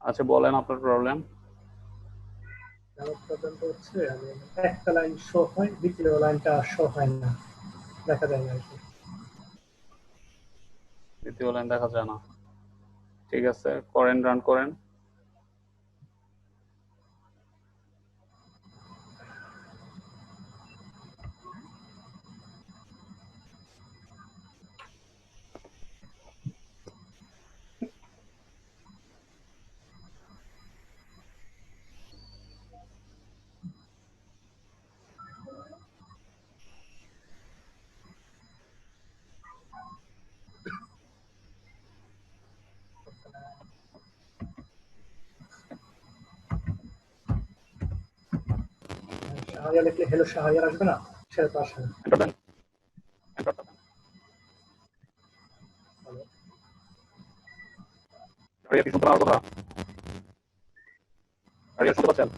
আচ্ছা বলেন আপনার প্রবলেম। আমার প্রবলেমটা হচ্ছে আমি একটা লাইন শো হয়, দ্বিতীয় লাইনটা শো হয় না, দেখা যায় না আর কি। দ্বিতীয় লাইন দেখা যায় না, ঠিক আছে করেন, রান করেন। শাহরিয়ার লিখলে হ্যালো শাহরিয়ার আসবে না, সেটা তো আসে না। এন্টার দেন, এন্টার দেন। ভালো। আরিয়া কি শুনতে পাওয়ার কথা? আরিয়া শুনতে পাচ্ছেন?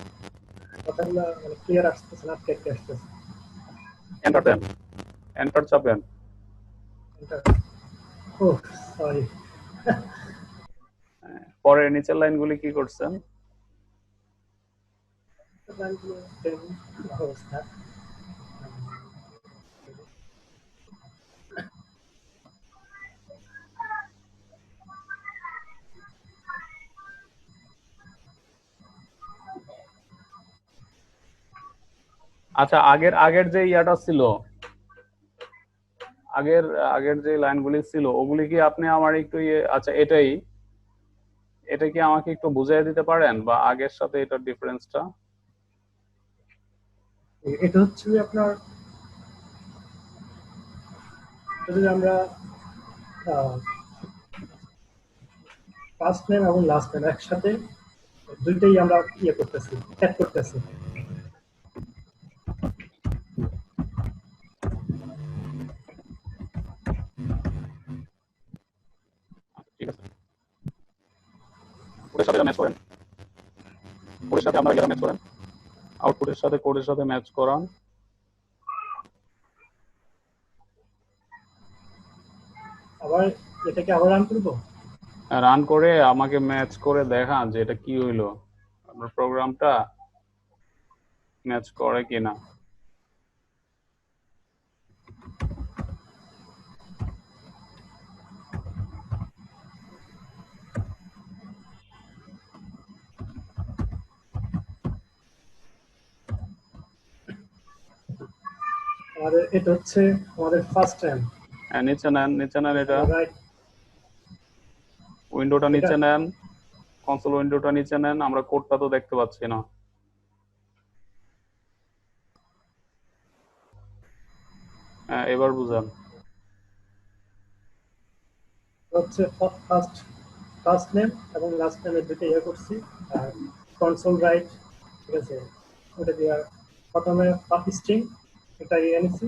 কথাগুলো মানে ক্লিয়ার আসতেছে না, কেটে আসতেছে। এন্টার দেন, এন্টার চাপেন। ও সরি। পরে নিচের লাইনগুলি কি করছেন? অবস্থা আচ্ছা আগের আগের যে ইয়াটা ছিল, আগের আগের যে লাইনগুলি ছিল ওগুলি কি আপনি আমার একটু আচ্ছা এটাই, এটা কি আমাকে একটু বুঝিয়ে দিতে পারেন বা আগের সাথে এটার ডিফারেন্সটা? এটা হচ্ছে যে আপনার যদি আমরা ফার্স্ট নেম এবং লাস্ট নেম একসাথে দুইটাই আমরা ইয়ে করতেছি, অ্যাড করতেছি। ঠিক আছে, কোডের সাথে ম্যাচ করেন, কোডের সাথে আপনারা এটা ম্যাচ করেন, আউটপুটের সাথে কোডের সাথে ম্যাচ করান। আবার এটাকে আবার রান করবো। রান করে আমাকে ম্যাচ করে দেখান যে এটা কি হইলো, আপনার প্রোগ্রামটা ম্যাচ করে কিনা। আমাদের এটা হচ্ছে আমাদের ফার্স্ট টাইম। নিচে নেন, নিচে নেন, এটা রাইট, উইন্ডোটা এটা নিচে নেন, কনসোল উইন্ডোটা নিচে নেন, আমরা কোডটা তো দেখতে পাচ্ছি না। এবার বুঝান। হচ্ছে ফার্স্ট ফার্স্ট নেম এবং লাস্ট নেমের দুটো ইয়ে করছি, আর কনসোল রাইট, ঠিক আছে, ওটা দিয়ে প্রথমে স্ট্রিং এটা ইয়ে নিছি,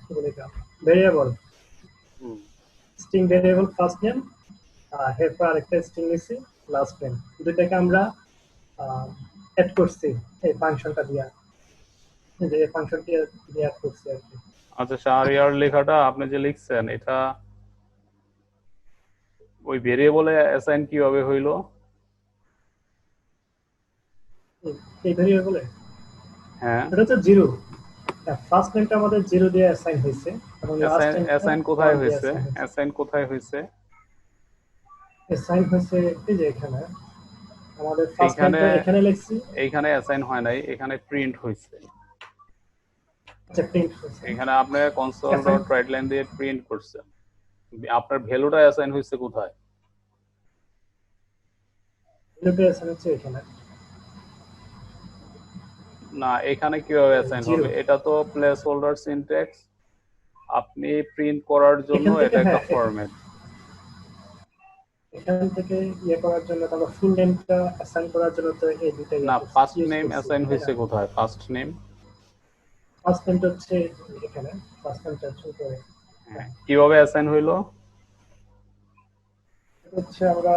কি বলে এটা, ভেরিয়েবল, হুম, স্ট্রিং ভেরিয়েবল ফার্স্ট নেম, এরপর আরেকটা স্ট্রিং নিছি লাস্ট নেম, দুইটাকে আমরা অ্যাড করছি এই ফাংশনটা দিয়ে, যে এই ফাংশনটি দিয়ে অ্যাড করছি আর কি। আচ্ছা শাহরিয়ার লেখাটা আপনি যে লিখছেন এটা ওই ভেরিয়েবলে অ্যাসাইন কিভাবে হইলো? এই ভেরিয়েবলে হ্যাঁ, এটা হচ্ছে জিরো, ফার্স্ট নেমটা আমাদের জিরো দিয়ে অ্যাসাইন হয়েছে এবং লাস্ট অ্যাসাইন নেমটা অ্যাসাইন ওয়ান কোথায় দিয়ে হয়েছে? অ্যাসাইন হয়েছে। অ্যাসাইন কোথায় হয়েছে? অ্যাসাইন হয়েছে এই যে এখানে, আমাদের ফার্স্ট এইখানে, নেমটা এখানে লিখছি। এইখানে অ্যাসাইন হয় নাই, এখানে প্রিন্ট হয়েছে। আচ্ছা প্রিন্ট হয়েছে, এখানে আপনি console assign dot right line দিয়ে প্রিন্ট করছেন, আপনার ভ্যালুটা অ্যাসাইন হয়েছে কোথায়? ভ্যালুটা অ্যাসাইন হচ্ছে এখানে না এখানে কিভাবে অ্যাসাইন জিরো। হবে? এটা তো প্লেস হোল্ডার সিনট্যাক্স, আপনি প্রিন্ট করার জন্য এখান থেকে এটা একটা হ্যাঁ, ফরম্যাট। এখান থেকে ইয়ে করার জন্য তারপর ফুল নেমটা অ্যাসাইন করার জন্য তো এই দুইটা না ফার্স্ট ইউজ নেম করছি, অ্যাসাইন তাই না? হয়েছে কোথায়? ফার্স্ট নেম ফার্স্ট নেমটা হচ্ছে এখানে, ফার্স্ট নেমটা হচ্ছে উপরে। হ্যাঁ, কিভাবে অ্যাসাইন হইলো? এটা হচ্ছে আমরা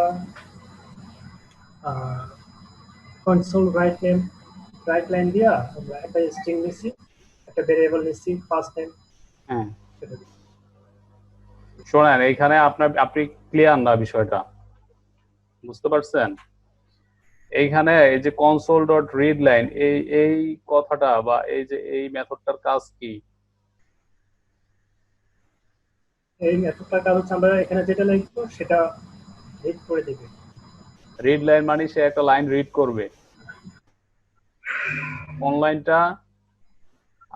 কনসোল রাইট লাইন দিয়া আমরা একটা স্ট্রিং নিছি, একটা ভেরিয়েবল নিছি ফার্স্ট নেম, হ্যাঁ সেটা শোনেন এইখানে আপনি ক্লিয়ার না বিষয়টা? বুঝতে পারছেন? এইখানে এই যে কনসোল ডট রিড লাইন, এই কথাটা বা এই যে এই মেথডটার কাজ কি? এই মেথডটা কাজ হচ্ছে আমরা এখানে যেটা লিখবো সেটা রিড করে দিবে। রিড লাইন মানে সে একটা লাইন রিড করবে। কোন লাইনটা?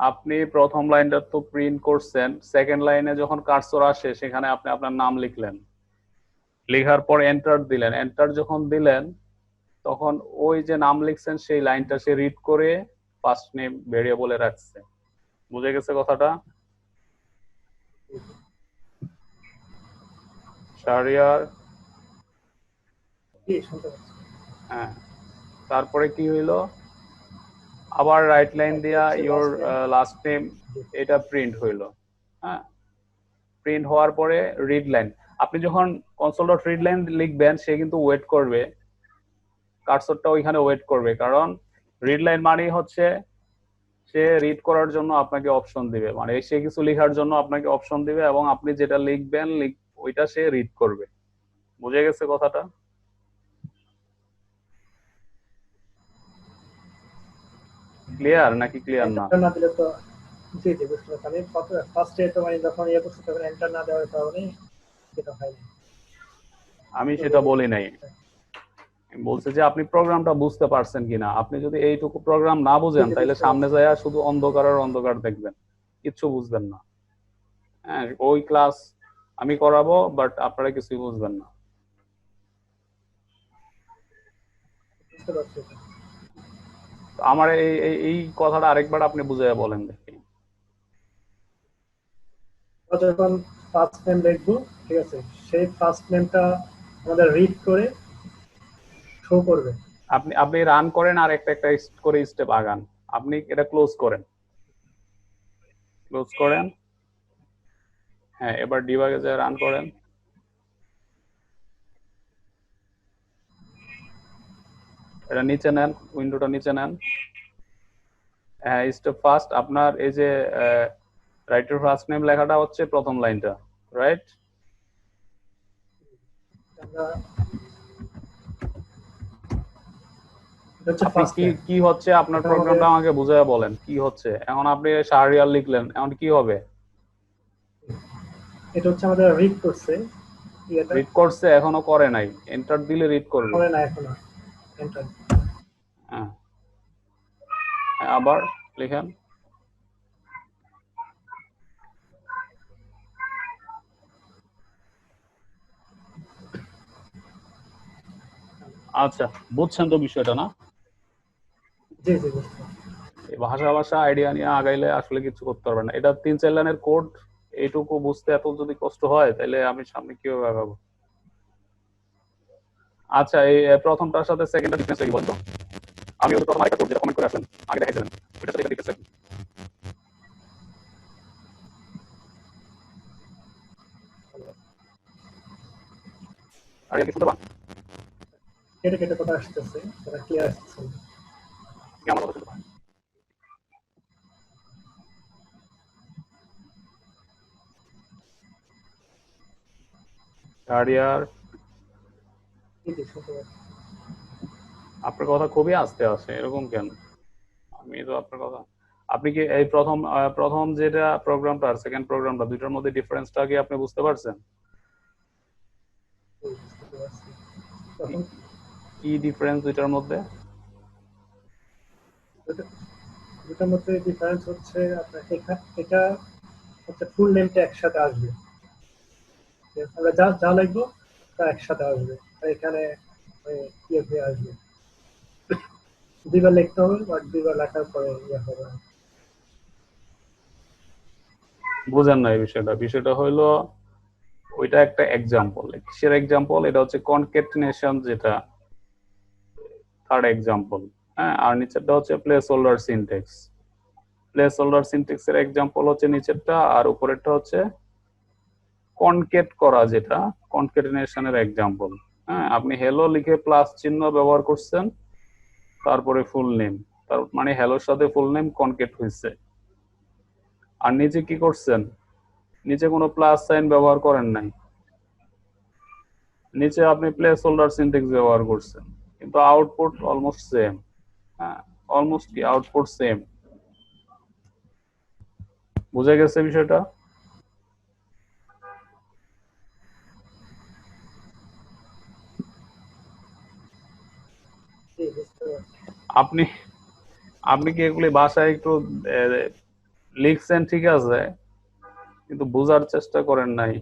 আপনি প্রথম লাইনটা তো প্রিন্ট করছেন, সেকেন্ড লাইনে যখন কার্সর আসে সেখানে আপনি আপনার নাম লিখলেন, লেখার পর এন্টার দিলেন, এন্টার যখন দিলেন তখন ওই যে নাম লিখছেন সেই লাইনটা সে রিড করে ফার্স্ট নেম ভেরিয়েবলে রাখছে। বুঝে গেছে কথাটা? শাহরিয়ার? কি শুনতে পাচ্ছি? হ্যাঁ, তারপরে কি হইলো? আবার রাইট লাইন তারপর দিয়া হচ্ছে your last name. Last name, এটা প্রিন্ট হইলো। হ্যাঁ, প্রিন্ট হওয়ার পরে রিড লাইন, আপনি যখন কনসোল ডট রিড লাইন লিখবেন সে কিন্তু ওয়েট করবে, কার্সরটা ওইখানে ওয়েট করবে, কারণ রিড লাইন মানেই হচ্ছে সে রিড করার জন্য আপনাকে অপশন দিবে, মানে সে কিছু লেখার জন্য আপনাকে অপশন দিবে এবং আপনি যেটা লিখবেন ওইটা সে রিড করবে। বুঝে গেছে কথাটা? ক্লিয়ার নাকি ক্লিয়ার না? এন্টার না দিলে তো, জি জি বুঝতে পারছি। আমি ফার্স্টে তো মানে যখন ইয়ে করছি তখন এন্টার না দেওয়ার কারণে যেটা হয়নি। আমি তো সেটা বলি নাই, বলছে যে আপনি প্রোগ্রামটা বুঝতে পারছেন কিনা। আপনি যদি এইটুকু প্রোগ্রাম না জি বুঝেন জি তাহলে বুঝতে সামনে পারছি। যায় শুধু অন্ধকার আর অন্ধকার দেখবেন, কিচ্ছু বুঝবেন না। হ্যাঁ, ওই ক্লাস আমি করাবো বাট আপনারা কিছুই বুঝবেন না। বুঝতে পারছি। তো আমার এই কথাটা আরেকবার আপনি বুঝাইয়া বলেন দেখি। আমরা যখন ফার্স্ট নেম লিখবো, ঠিক আছে, সেই ফার্স্ট নেমটা আমাদের রিড করে শো করবে। আপনি আপনি রান করেন আর একটা একটা করে স্টেপ আগান। আপনি এটা ক্লোজ করেন, ক্লোজ করেন। হ্যাঁ, এবার ডিবাগে যায় রান করেন। এটা নিচে নেন, উইন্ডোটা নিচে নেন। হ্যাঁ, স্টেপ ফার্স্ট আপনার এই যে রাইটার ফার্স্ট নেম লেখাটা হচ্ছে প্রথম লাইনটা, রাইট? আমরা এটা হচ্ছে আপনি ফার্স্ট কি নেম। কি হচ্ছে আপনার এখন আমাদের প্রোগ্রামটা আমাকে বুঝাইয়া বলেন কি হচ্ছে। এখন আপনি শাহরিয়ার লিখলেন, এখন কি হবে? এটা হচ্ছে আমাদের রিড করছে ইয়েটা, রিড করছে? এখনো করে নাই, এন্টার দিলে রিড করবে। করে না এখনো এন্টার। হ্যাঁ, আবার লিখেন। আচ্ছা, বুঝছেন তো বিষয়টা না? জি জি বুঝতে পারছি। এই ভাষা আইডিয়া নিয়ে আগাইলে আসলে কিছু করতে পারবেন না। এটা 3-4 লাইনের কোড, এইটুকু বুঝতে এত যদি কষ্ট হয় তাহলে আমি সামনে কিভাবে আগাবো? আচ্ছা, এই প্রথমটার সাথে সেকেন্ডটা ডিফারেন্স কি বলতো? আমি ওই প্রথম আরেকটা কোড যেটা কমেন্ট করে আসলেন আগে দেখাইছিলেন, ওটার সাথে এটা ডিফারেন্স কি? আর কি শুনতে পান? কেটে কেটে কথা আসতেছে, সেটা ক্লিয়ার আসতেছে না। কি আমার কথা শুনতে পান? শাহরিয়ার, জি জি শুনতে পাচ্ছি। আপনার কথা খুবই আস্তে আসে, এরকম কেন? আমি তো আপনার কথা, আপনি কি এই প্রথম যেটা প্রোগ্রামটা আর সেকেন্ড প্রোগ্রামটা দুইটার মধ্যে ডিফারেন্সটা কি আপনি বুঝতে পারছেন? জি, বুঝতে পারছি। কি তখন কি ডিফারেন্স দুইটার মধ্যে? দুটার মধ্যে ডিফারেন্স হচ্ছে আপনার এটা হচ্ছে ফুল নেমটা একসাথে আসবে। আমরা যা যা লিখবো তা একসাথে আসবে, আর এখানে ইয়ে হয়ে আসবে, দুইবার লিখতে হবে, বাট দুইবার লেখার পরে ইয়ে হবে। বুঝেন না এই বিষয়টা। বিষয়টা হইলো ওইটা একটা এক্সাম্পল। কিসের এক্সাম্পল? এটা হচ্ছে কনকেটিনেশন, যেটা থার্ড এক্সাম্পল। হ্যাঁ, আর নিচেরটা হচ্ছে place holder syntax. Place holder syntax এর এক্সাম্পল হচ্ছে নিচেরটা, আর উপরেরটা হচ্ছে কনকেট করা, যেটা কনকেটিনেশনের এক্সাম্পল। হ্যাঁ, আপনি হ্যালো লিখে প্লাস চিহ্ন ব্যবহার করছেন, তারপরে ফুল নেম, তার মানে হ্যালোর সাথে ফুল নেম কনকেট হয়েছে। আর নিচে কি করছেন? নিচে কোনো প্লাস সাইন ব্যবহার করেন নাই, নিচে আপনি প্লেস হোল্ডার সিনট্যাক্স ব্যবহার করছেন, কিন্তু আউটপুট অলমোস্ট সেম। হ্যাঁ, অলমোস্ট কি আউটপুট সেম। বুঝে গেছে বিষয়টা? জি, বুঝতে পারছি। আপনি আপনি কি এগুলি বাসায় একটু লিখছেন, ঠিক আছে, কিন্তু বোঝার চেষ্টা করেন নাই।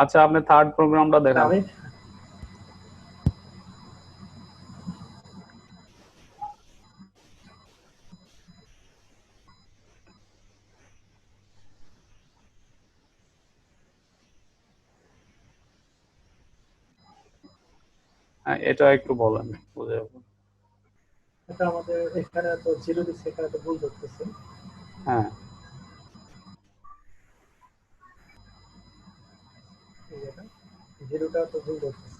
আচ্ছা, আপনি থার্ড প্রোগ্রামটা দেখান। আমি হ্যাঁ, এটা একটু বলেন, বুঝে যাবো। এটা আমাদের এখানে তো জিরো দিচ্ছে, এখানে তো ভুল করতেছে। হ্যাঁ, জিরোটা তো ভুল করতেছে,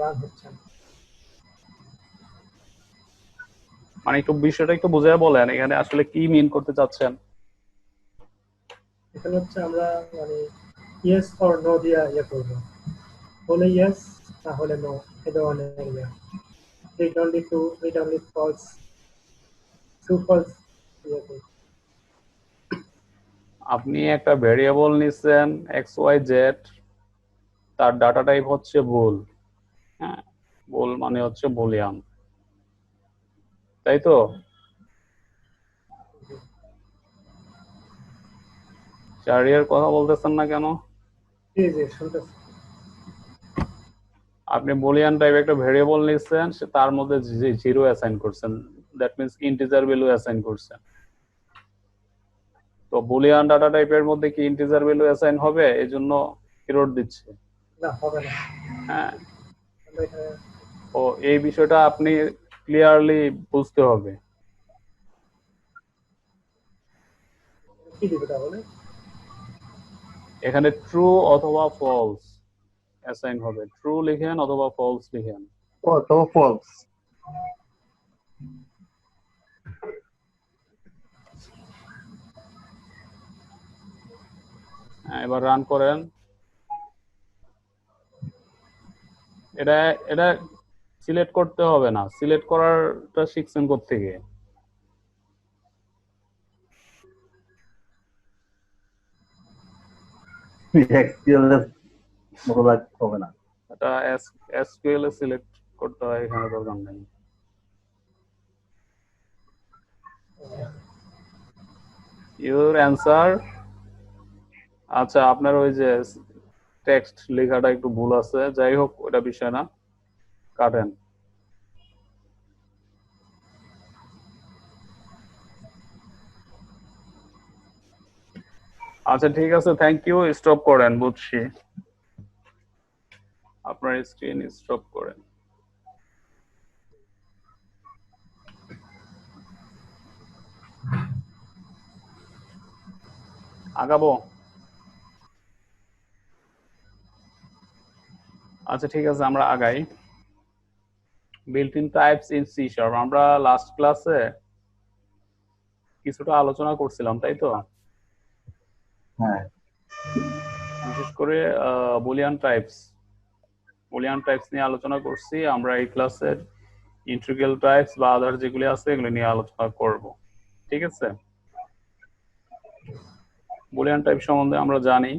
রান হচ্ছে না। মানে একটু বিষয়টা একটু বুঝে বলেন, এখানে আসলে কি মিন করতে চাচ্ছেন। এখানে হচ্ছে আমরা মানে ইয়েস অর নো দিয়া ইয়ে করবো, হলে ইয়েস, না হলে নো, এই ধরনের ইয়ে। Read only true, read only false, true false ইয়ে করবো। আপনি একটা ভেরিয়েবল নিচ্ছেন এক্স ওয়াই জেড, তার ডাটা টাইপ হচ্ছে বুল। হ্যাঁ, বুল মানে হচ্ছে বুলিয়ান, তাই তো? চারিয়ার কথা বলতেছেন না কেন? জি জি, শুনতেছি। আপনি বুলিয়ান টাইপ একটা ভেরিয়েবল নিচ্ছেন, সে তার মধ্যে জিরো অ্যাসাইন করছেন, that means integer value assign করছেন। তো বুলিয়ান ডাটা টাইপের মধ্যে কি ইন্টিজার ভ্যালু অ্যাসাইন হবে? এই জন্য এরর দিচ্ছে। না, হবে না। হ্যাঁ, আমরা এখানে তো এই বিষয়টা আপনি ক্লিয়ারলি বুঝতে হবে। কি দিবে তাহলে? এখানে ট্রু অথবা ফলস অ্যাসাইন হবে, ট্রু লিখেন অথবা ফলস লিখেন। ও তো ফলস। এবার রান করেন। এটা এটা সিলেক্ট করতে হবে না, সিলেক্ট করারটা শিখছেন কোত্থেকে? এক্সকিউএল এর মতো লাগতে হবে না। এটা এসকিউএল এ সিলেক্ট করতে হয়, এখানে দরকার নেই। Your answer. আচ্ছা, আপনার ওই যে টেক্সট লেখাটা একটু ভুল আছে, যাই হোক ওটা বিষয় না, কাটেন। আচ্ছা ঠিক আছে, থ্যাংক ইউ, স্টপ করেন, বুঝছি। আপনার স্ক্রিন স্টপ করেন। আগাবো? আচ্ছা ঠিক আছে, আমরা আগাই। Built in types in C sharp, আমরা লাস্ট ক্লাসে কিছুটা আলোচনা করছিলাম, তাই তো? হ্যাঁ, বিশেষ করে বুলিয়ান টাইপস নিয়ে আলোচনা করছি। আমরা এই ক্লাসের ইন্টিগ্রাল টাইপস বা আদার যেগুলি আছে এগুলি নিয়ে আলোচনা করব, ঠিক আছে? বুলিয়ান টাইপ সম্বন্ধে আমরা জানি।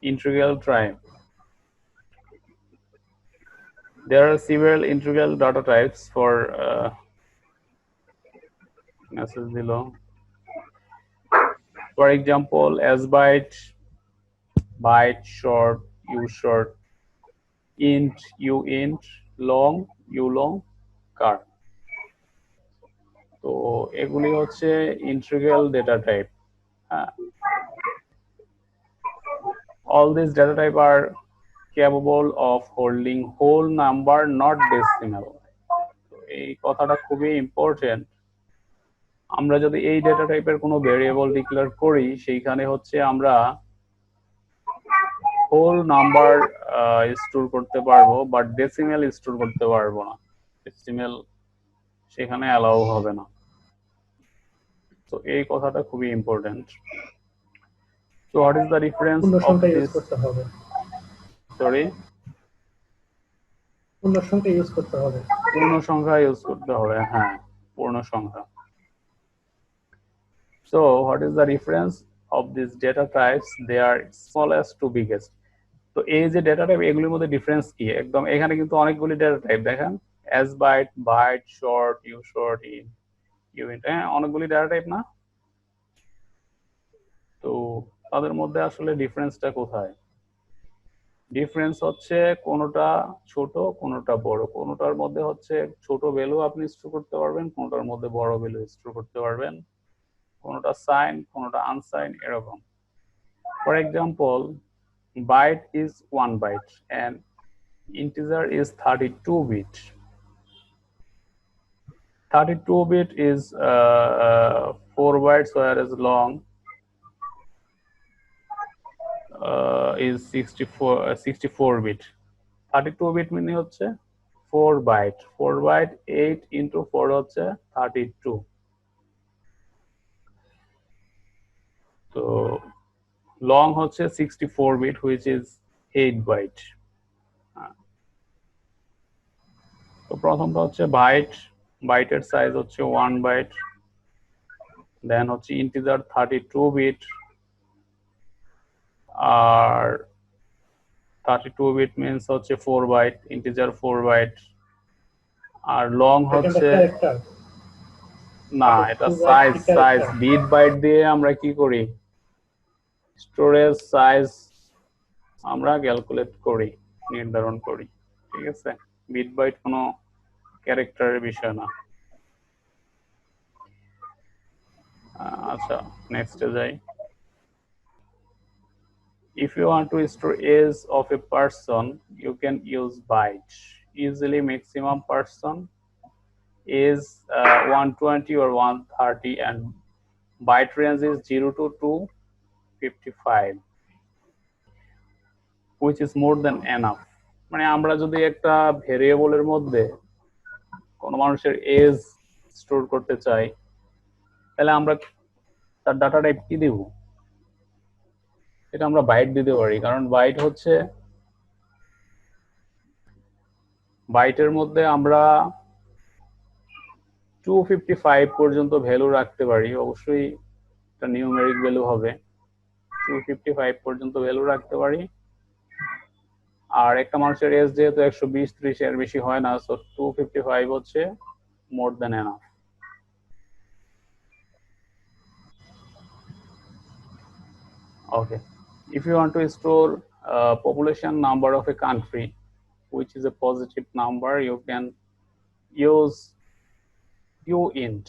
Integral type. There are several integral data types for message below. For example, as byte, byte short, u short, int, u int, long, u long, char. তো এগুলি হচ্ছে integral data type. All these data type are capable of holding whole number, not decimal. তো এই কথাটা খুবই important. আমরা যদি এই ডেটা টাইপের কোনো ভেরিয়েবল ডিক্লেয়ার করি, সেইখানে হচ্ছে আমরা হোল নাম্বার স্টোর করতে পারবো, বাট ডেসিমেল স্টোর করতে পারবো না। ডেসিমেল সেখানে অ্যালাউ হবে না। তো এই কথাটা খুবই important. So what is the difference পূর্ণ of সংখ্যা ইউজ this? করতে হবে। সরি, পূর্ণ সংখ্যা ইউজ করতে হবে। পূর্ণ সংখ্যা ইউজ করতে হবে, হ্যাঁ পূর্ণ সংখ্যা। So what is the reference of these data types? They are smallest to biggest. তো এই যে ডেটা টাইপ এগুলির মধ্যে ডিফারেন্স কি? একদম এখানে কিন্তু অনেকগুলি ডেটা টাইপ দেখেন, S byte, byte, short, U short, unit, হ্যাঁ অনেকগুলি ডেটা টাইপ না? তো তাদের মধ্যে আসলে ডিফারেন্সটা কোথায়? ডিফারেন্স হচ্ছে কোনোটা ছোট কোনোটা বড়, কোনোটার মধ্যে হচ্ছে ছোট ভ্যালু আপনি স্টোর করতে পারবেন, কোনোটার মধ্যে বড় ভ্যালু স্টোর করতে পারবেন, কোনোটা সাইন কোনোটা আনসাইন এরকম। For example, byte is 1 byte and integer is 32 bit. 32 bit is 4 bytes, whereas long is 64 bit. 32 bit মানে হচ্ছে 4 byte, 4 byte 8 into 4 হচ্ছে 32. তো long হচ্ছে 64 bit which is 8 byte. তো প্রথমটা হচ্ছে বাইট, বাইটের সাইজ হচ্ছে 1 বাইট, দেন হচ্ছে ইন্টিজার 32 বিট, আর 32 বিট মিন্স হচ্ছে 4 বাইট, ইন্টিজার 4 বাইট, আর লং হচ্ছে না এটা সাইজ, সাইজ বিট বাইট দিয়ে আমরা কি করি, স্টোরেজ সাইজ আমরা ক্যালকুলেট করি, নির্ধারণ করি, ঠিক আছে? বিট বাইট কোনো ক্যারেক্টারের বিষয় না। আচ্ছা নেক্সটে যাই। If you want to store age of a person, you can use byte. Usually maximum person is 120 or 130 and byte range is 0 to 255, which is more than enough. মানে আমরা যদি একটা ভেরিয়েবলের মধ্যে কোনো মানুষের এজ স্টোর করতে চাই তাহলে আমরা তার ডাটা টাইপ কি দিব? এটা আমরা বাইট দিতে পারি, কারণ বাইট হচ্ছে, বাইটের মধ্যে আমরা 255 পর্যন্ত ভ্যালু রাখতে পারি, অবশ্যই এটা নিউমেরিক ভ্যালু হবে, 255 পর্যন্ত ভ্যালু রাখতে পারি। আর একটা মানুষের এজ যেহেতু 120-30 এর বেশি হয় না, সো 255 হচ্ছে more than enough. Okay, if you want to store population number of a country which is a positive number, you can use uint.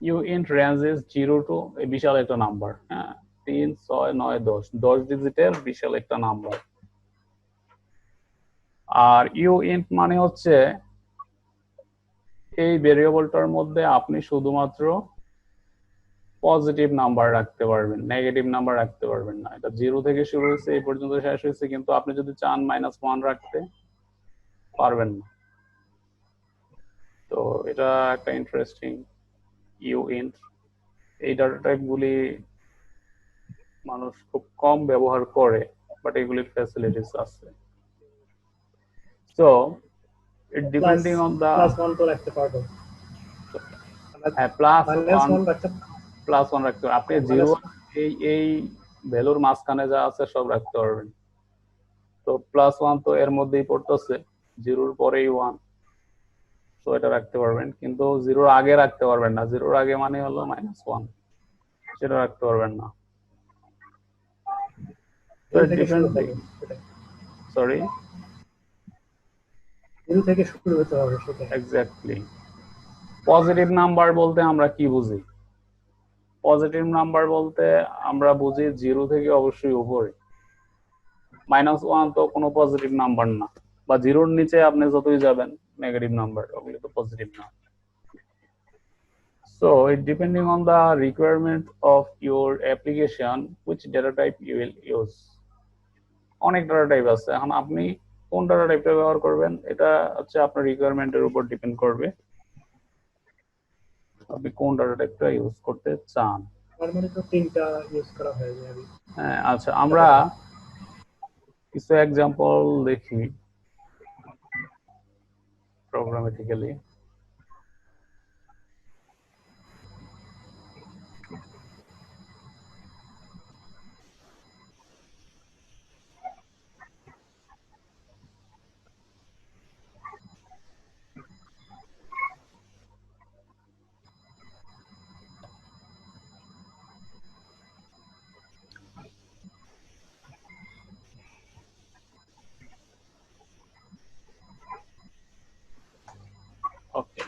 uint range is 0 to বিশাল একটা নাম্বার, হ্যাঁ 3 6 9 10 ডিজিটের বিশাল একটা নাম্বার। আর uint মানে হচ্ছে এই ভেরিয়েবলটার মধ্যে আপনি শুধুমাত্র পজিটিভ নাম্বার রাখতে পারবেন, নেগেটিভ নাম্বার রাখতে পারবেন না। এটা 0 থেকে শুরু হয়েছে এই পর্যন্ত শেষ হয়েছে, কিন্তু আপনি যদি চান -1 রাখতে পারবেন না। তো এটা একটা ইন্টারেস্টিং uint। এই ডাটা টাইপ গুলি মানুষ খুব কম ব্যবহার করে, বাট এগুলির ফ্যাসিলিটিস আছে। So it depending on the +1 তো রাখতে পারবো, +1 রাখতে পারবেন আপনি, 0 এই ভ্যালুর মাঝখানে যা আছে সব রাখতে পারবেন। তো +1 তো এর মধ্যেই পড়তেছে, 0-র পরেই 1, তো এটা রাখতে পারবেন, কিন্তু 0-র আগে রাখতে পারবেন না, 0-র আগে মানে হলো -1, সেটা রাখতে পারবেন না। তো সরি 0 থেকে শুরু হতে হবে সেটা। এক্স্যাক্টলি। পজিটিভ নাম্বার বলতে আমরা কি বুঝি? পজিটিভ নাম্বার বলতে আমরা বুঝি 0 থেকে অবশ্যই উপরে, -1 তো কোনো পজিটিভ নাম্বার না, বা 0-র নিচে আপনি যতই যাবেন নেগেটিভ নাম্বার, ওগুলো তো পজিটিভ না। So it depending on the requirement of your application which data type you will use. অনেক ডাটা টাইপ আছে, এখন আপনি কোন ডাটা টাইপটা ব্যবহার করবেন এটা হচ্ছে আপনার রিকোয়ারমেন্টের উপর ডিপেন্ড করবে, আপনি কোন ডাটা টাইপটা ইউজ করতে চান। নরমালি তো 3টা ইউজ করা হয়। হ্যাঁ আচ্ছা, আমরা কিছু এক্সাম্পল দেখি প্রোগ্রামেটিক্যালি। ওকে,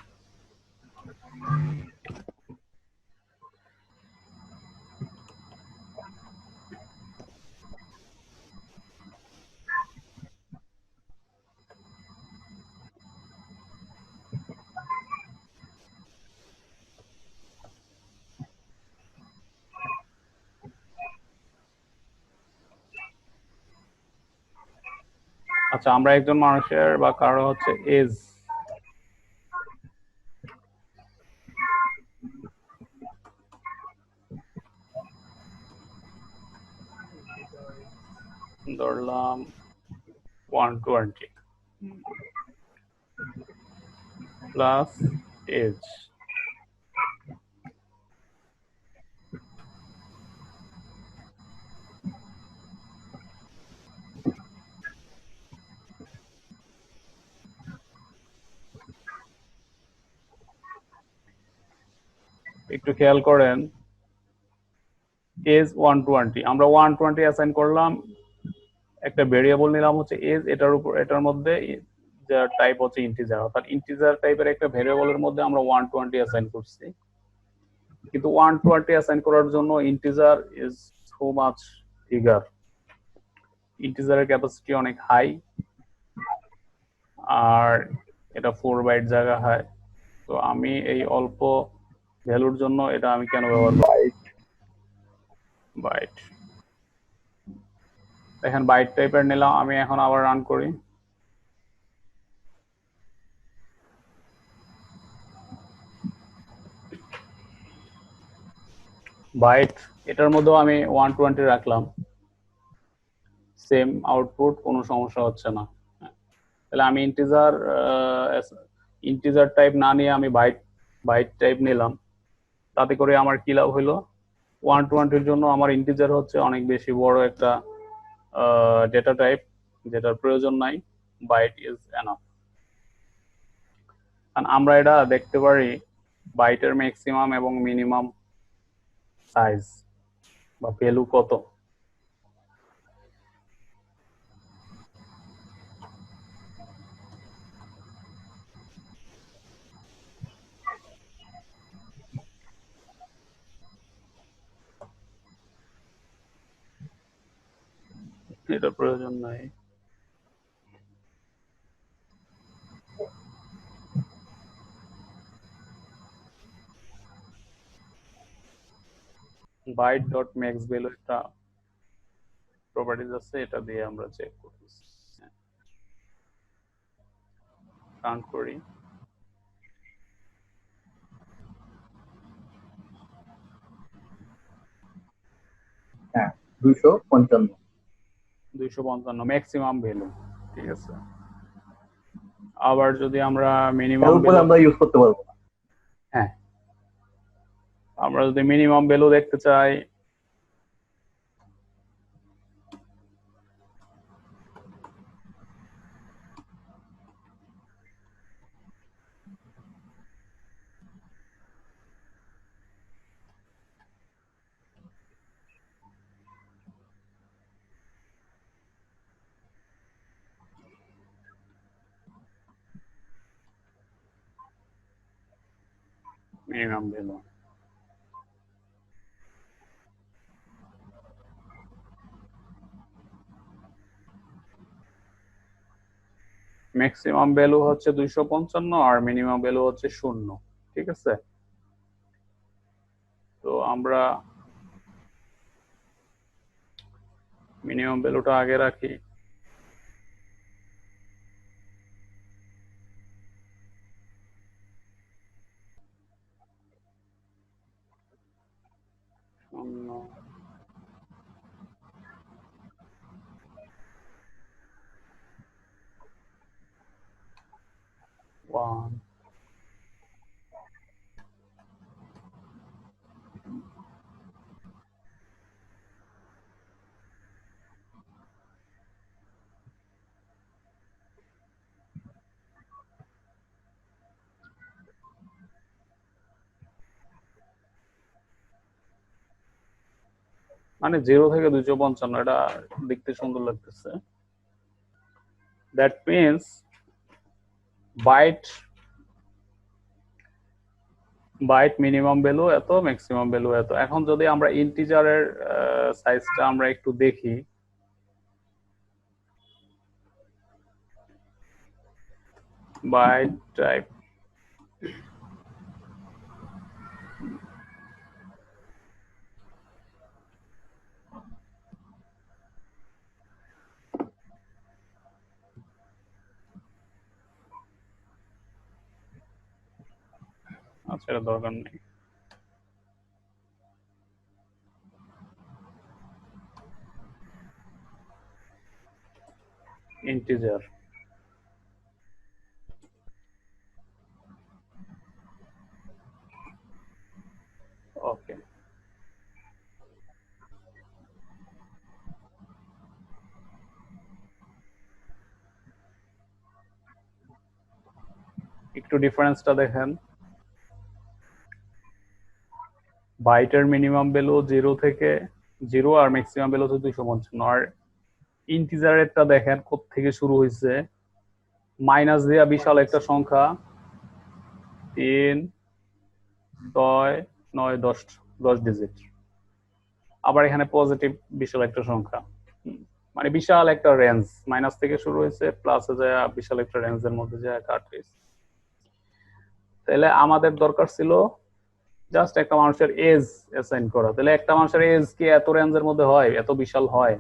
আচ্ছা আমরা একজন মানুষের বা কারো হচ্ছে এজ ধরলাম 120 প্লাস এজ, একটু খেয়াল করেন এজ 120, আমরা 120 অ্যাসাইন করলাম, একটা ভেরিয়েবল নিলাম হচ্ছে এজ, এটার মধ্যে যা টাইপ হচ্ছে ইন্টিজার, অর্থাৎ ইন্টিজার টাইপের একটা ভেরিয়েবলের মধ্যে আমরা 120 অ্যাসাইন করছি। কিন্তু 120 অ্যাসাইন করার জন্য integer is so much bigger, ইন্টিজারের ক্যাপাসিটি অনেক হাই, আর এটা 4 বাইট জায়গা হয়। তো আমি এই অল্প ভ্যালুর জন্য এটা আমি কেন ব্যবহার করি বাইট। দেখেন বাইট টাইপের নিলাম, আমি এখন আবার রান করি। বাইট, এটার মধ্যেও আমি 120 রাখলাম, সেম আউটপুট, কোনো সমস্যা হচ্ছে না। তাহলে আমি ইন্টিজার টাইপ না নিয়ে আমি বাইট টাইপ নিলাম, তাতে করে আমার কি লাভ হইলো, 120-র জন্য আমার ইন্টিজার হচ্ছে অনেক বেশি বড় একটা ডেটা টাইপ যেটার প্রয়োজন নাই, বাইট ইজ এনাফ। আমরা এটা দেখতে পারি বাইটের ম্যাক্সিমাম এবং মিনিমাম সাইজ বা ভ্যালু কত। এটা প্রয়োজন নাই। বাইট ডট ম্যাক্স ভ্যালু একটা প্রপার্টিজ আছে, এটা দিয়ে আমরা চেক করতেছি। রান করি, হ্যাঁ 255 255 ম্যাক্সিমাম ভ্যালু, ঠিক আছে। আবার যদি আমরা মিনিমাম এর উপরে ভ্যালু, আমরা ইউজ করতে পারবো না। হ্যাঁ আমরা যদি মিনিমাম ভ্যালু দেখতে চাই, মিনিমাম ভ্যালু ম্যাক্সিমাম ভ্যালু হচ্ছে 255 আর মিনিমাম ভ্যালু হচ্ছে 0, ঠিক আছে। তো আমরা মিনিমাম ভ্যালুটা আগে রাখি, 1 মানে 0 থেকে 255 এটা দেখতে সুন্দর লাগতেছে that means byte minimum value এত ম্যাক্সিমাম ভ্যালু এত এখন যদি আমরা ইন্টিজারের সাইজটা আমরা একটু দেখি বাইট টাইপ আচ্ছা এটা দরকার নেই ইন্টিজার ওকে একটু ডিফারেন্সটা দেখেন বাইটের মিনিমাম ভ্যালু 0 থেকে 0 আর ম্যাক্সিমাম ভ্যালু হচ্ছে 255 আর ইন্টিজারেরটা দেখেন কোথা থেকে শুরু হয়েছে মাইনাস দেয়া বিশাল একটা সংখ্যা 3 6 9 10 ডিজিট আবার এখানে পজিটিভ বিশাল একটা সংখ্যা মানে বিশাল একটা রেঞ্জ মাইনাস থেকে শুরু হয়েছে প্লাসে যায় বিশাল একটা রেঞ্জের মধ্যে যায় কাট হয়েছে তাহলে আমাদের দরকার ছিল জাস্ট একটা মানুষের এজ অ্যাসাইন করা তাহলে একটা মানুষের এজ কি এত রেঞ্জের মধ্যে হয় এত বিশাল হয়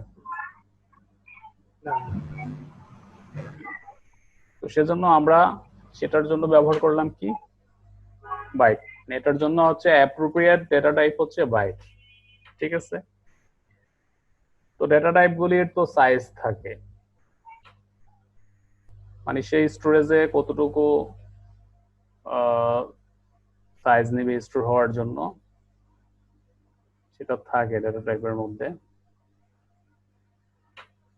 না তো সেজন্য আমরা সেটার জন্য ব্যবহার করলাম কি বাইট এটার জন্য হচ্ছে অ্যাপ্রোপ্রিয়েট ডেটা টাইপ হচ্ছে বাইট ঠিক আছে তো ডেটা টাইপ গুলির তো সাইজ থাকে মানে সেই স্টোরেজে কতটুকু সাইজ নেবে স্টোর হওয়ার জন্য সেটা থাকে ডেটা টাইপের মধ্যে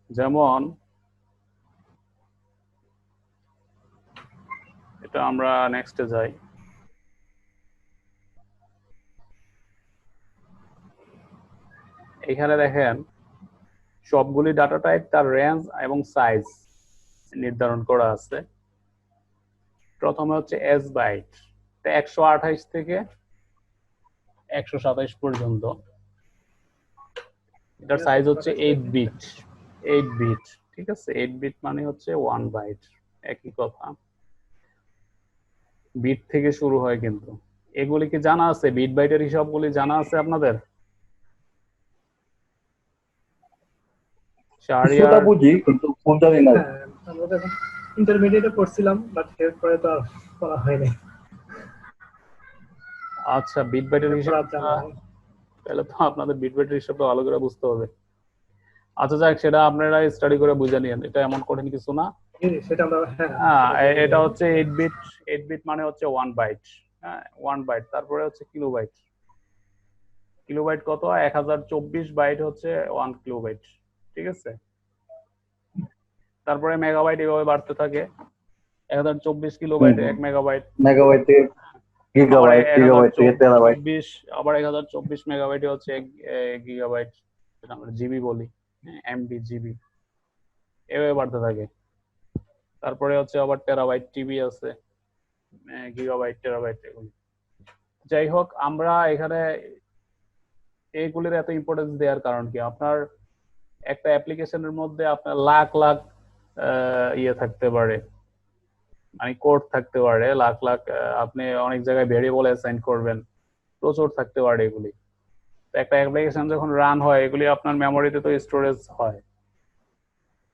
যেমন এটা আমরা নেক্সটে যাই এখানে দেখেন সবগুলি ডাটা টাইপ তার রেঞ্জ এবং সাইজ নির্ধারণ করা আছে প্রথমে হচ্ছে এস বাইট 128 থেকে 127 পর্যন্ত এটার সাইজ হচ্ছে 8 বিট 8 বিট ঠিক আছে 8 বিট মানে হচ্ছে 1 বাইট একই কথা বিট থেকে শুরু হয় কিন্তু এগুলি কি জানা আছে বিট বাইটের হিসাবগুলি জানা আছে আপনাদের কিছুটা বুঝি কিন্তু কোন জানি না হ্যাঁ আমরা তো এখন ইন্টারমিডিয়েটে পড়ছিলাম বাট এরপরে তো আর পড়া হয়নি আচ্ছা বিট বাইটের হিসাব পড়া জানা হয়। তাহলে তো আপনাদের বিট বাইটের হিসাবটা ভালো করে বুঝতে হবে আচ্ছা যাক সেটা আপনারা স্টাডি করে বুঝে নিন এটা এমন কঠিন কিছু না সেটা আমরা হ্যাঁ এটা হচ্ছে 8 বিট 8 বিট মানে হচ্ছে 1 বাইট হ্যাঁ 1 বাইট তারপরে হচ্ছে কিলোবাইট কিলোবাইট কত 1024 বাইট হচ্ছে 1 কিলোবাইট ঠিক আছে তারপরে মেগাবাইট এভাবে বাড়তে থাকে 1024 কিলোবাইট 1 মেগাবাইট মেগাবাইট থেকে গিগাবাইট গিগাবাইট থেকে টেরাবাইট আবার 1024 মেগাবাইট হচ্ছে 1 গিগাবাইট যেটা আমরা জিবি বলি এমবি জিবি এভাবে বাড়তে থাকে তারপরে হচ্ছে আবার টেরাবাইট টিবি আছে গিগাবাইট টেরাবাইট এগুলি যাই হোক আমরা এখানে এইগুলির এত ইম্পর্টেন্স দেওয়ার কারণ কি আপনার একটা অ্যাপ্লিকেশনের মধ্যে আপনার লাখ লাখ ইয়ে থাকতে পারে মানে কোড থাকতে পারে লাখ লাখ আপনি অনেক জায়গায় ভেরিয়েবল অ্যাসাইন করবেন প্রচুর থাকতে পারে এগুলি একটা অ্যাপ্লিকেশন যখন রান হয় এগুলি আপনার মেমোরিতে তো স্টোরেজ হয়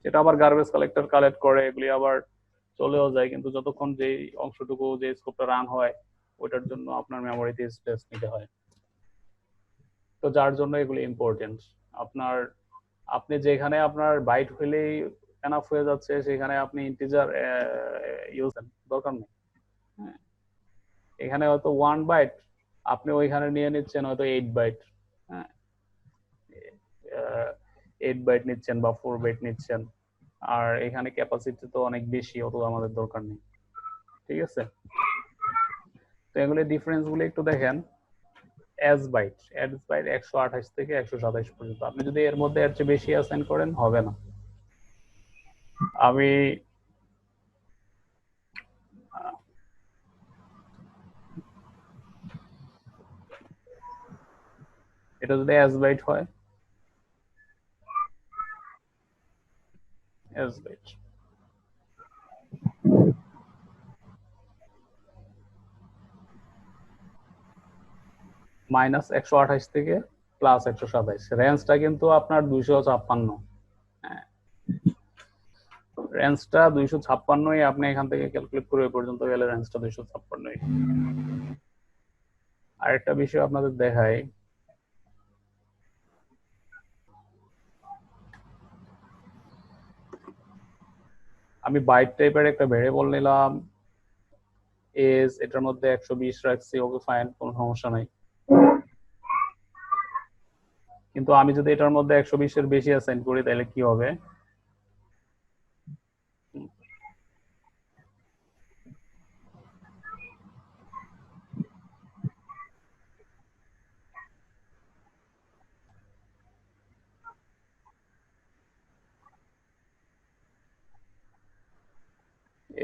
সেটা আবার গার্বেজ কালেক্টর কালেক্ট করে এগুলি আবার চলেও যায় কিন্তু যতক্ষণ যে অংশটুকু যে স্কোপটা রান হয় ওটার জন্য আপনার মেমোরিতে স্পেস নিতে হয় তো যার জন্য এগুলি ইম্পর্টেন্ট আপনার আপনি যেখানে আপনার বাইট হইলেই এনাফ হয়ে যাচ্ছে সেখানে আপনি ইন্টিজার ইউজ দরকার নেই এখানে হয়তো 1 বাইট, আপনি ওইখানে নিয়ে নিচ্ছেন হয়তো 8 বাইট, হ্যাঁ 8 বাইট নিচ্ছেন বা 4 বাইট নিচ্ছেন, আর এখানে ক্যাপাসিটি তো অনেক বেশি, অত আমাদের দরকার নেই। ঠিক আছে, তো এগুলো ডিফারেন্স গুলো একটু দেখেন। এস বাইট 128 থেকে 127 পর্যন্ত, আপনি যদি এর মধ্যে এর চেয়ে বেশি অ্যাসাইন করেন হবে না। আমি এটা যদি এস বাইট হয়, এস বাইট -128 থেকে +127, রেঞ্জটা কিন্তু আপনার 256। হ্যাঁ, রেঞ্জটা 256, আপনি এখান থেকে ক্যালকুলেট করে ওই পর্যন্ত গেলে রেঞ্জটা 256। আরেকটা বিষয় আপনাদের দেখাই, আমি বাইট টাইপের একটা ভেরিয়েবল নিলাম, এজ এটার মধ্যে 120 রাখছি, ওকে ফাইন, কোনো সমস্যা নাই। কিন্তু আমি যদি এটার মধ্যে 120 এর বেশি অ্যাসাইন করি তাহলে কি হবে?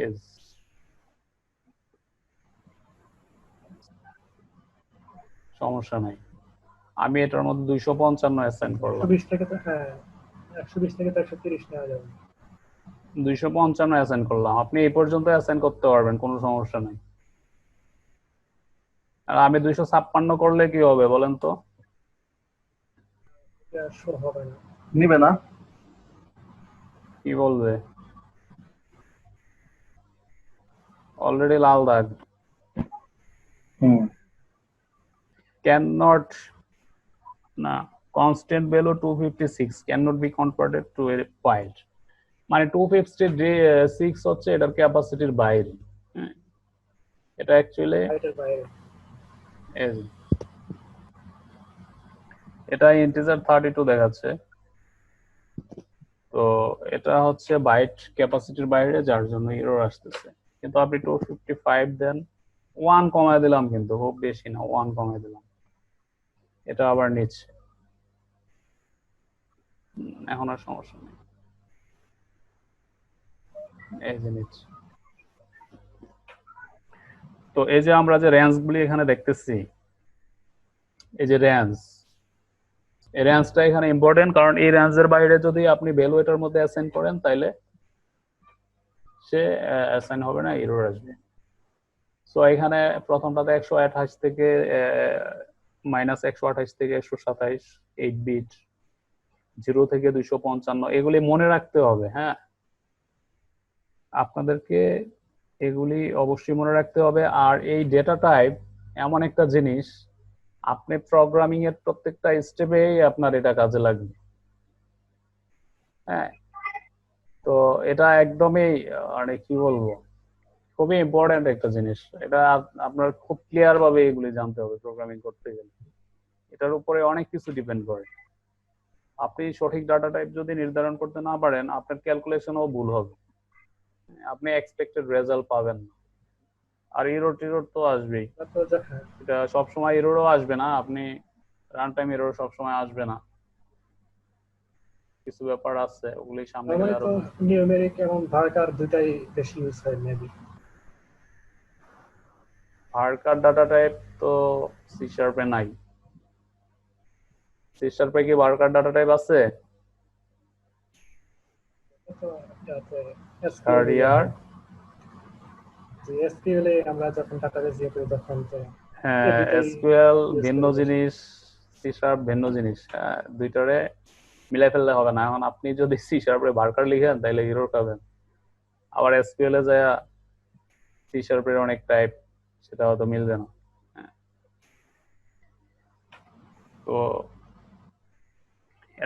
এজ সমস্যা নাই, আমি এটার মধ্যে 255 অ্যাসাইন করলাম, 120 থেকে তো হ্যাঁ 120 থেকে তো 130 নেওয়া যাবে। 255 অ্যাসাইন করলাম, আপনি এই পর্যন্ত অ্যাসাইন করতে পারবেন, কোনো সমস্যা নাই। আর আমি 256 করলে কি হবে বলেন তো? এটা শো হবে না। নিবে না। কি বলবে? অলরেডি লাল দাগ। ক্যান নট, না, constant value 256 can not be converted to a byte, মানে 256 হচ্ছে এটার ক্যাপাসিটির বাইরে। এটা অ্যাকচুয়ালি বাইটের বাইরে। এটা ইন্টিজার 32 দেখাচ্ছে, তো এটা হচ্ছে বাইট ক্যাপাসিটির বাইরে, যার জন্য এরর আসতেছে। কিন্তু আপনি 255 দেন, 1 কমায় দিলাম, কিন্তু খুব বেশি না, 1 কমায় দিলাম, এটা আবার নিচ্ছে, এখন আর সমস্যা নেই, এই যে নিচ্ছে। তো এই যে আমরা যে রেঞ্জ গুলি এখানে দেখতেছি, এই যে রেঞ্জ, এই রেঞ্জটা এখানে ইম্পর্টেন্ট, কারণ এই রেঞ্জের বাইরে যদি আপনি ভ্যালু এটার মধ্যে অ্যাসাইন করেন তাহলে সে অ্যাসাইন হবে না, এরর আসবে। সো এখানে প্রথমটাতে 128 থেকে -128 থেকে 127, 8 বিট, 0 থেকে 255, এগুলি মনে রাখতে হবে। হ্যাঁ, আপনাদেরকে এগুলি অবশ্যই মনে রাখতে হবে। আর এই ডেটা টাইপ এমন একটা জিনিস, আপনি প্রোগ্রামিং এর প্রত্যেকটা স্টেপেই আপনার এটা কাজে লাগবে। হ্যাঁ, তো এটা একদমই মানে কি বলবো, খুবই ইম্পর্টেন্ট একটা জিনিস। এটা আপনার খুব ক্লিয়ার ভাবে এগুলি জানতে হবে প্রোগ্রামিং করতে গেলে, এটার উপরে অনেক কিছু ডিপেন্ড করে। আপনি সঠিক ডাটা টাইপ যদি নির্ধারণ করতে না পারেন, আপনার ক্যালকুলেশনও ভুল হবে, আপনি এক্সপেক্টেড রেজাল্ট পাবেন না। আর এরর টিরর তো আসবেই, হ্যাঁ এটা সবসময় এররও আসবে না, আপনি রান টাইম এরর সবসময় আসবে না, কিছু ব্যাপার আছে, ওগুলি সামনে গেলে নরমালি আরো তো বুঝবেন। নিউমেরিক এবং ভার্কার দুটাই বেশি ইউজ হয় মেবি। ভার্কার ডাটা টাইপ তো সি শার্পে নাই, সি শার্পে কি ভার্কার ডাটা টাইপ আছে? তো এটাতে থার্ড এসকিউএল ইয়ার, যে এসকিউএল এ আমরা যখন ডাটাবেস ইয়ে করি তখন তো এই হ্যাঁ দুটাই এসকিউএল ইউজ ভিন্ন করি বেশি। জিনিস, সি শার্প ভিন্ন জিনিস, হ্যাঁ, দুইটারে মিলাই ফেললে হবে না। এখন আপনি যদি সি শার্পে ভার্কার লিখেন তাহলে এরর পাবেন, আবার এসকিউএল এ যায় সি শার্পের অনেক টাইপ, সেটা হয়তো মিলবে না। হ্যাঁ, তো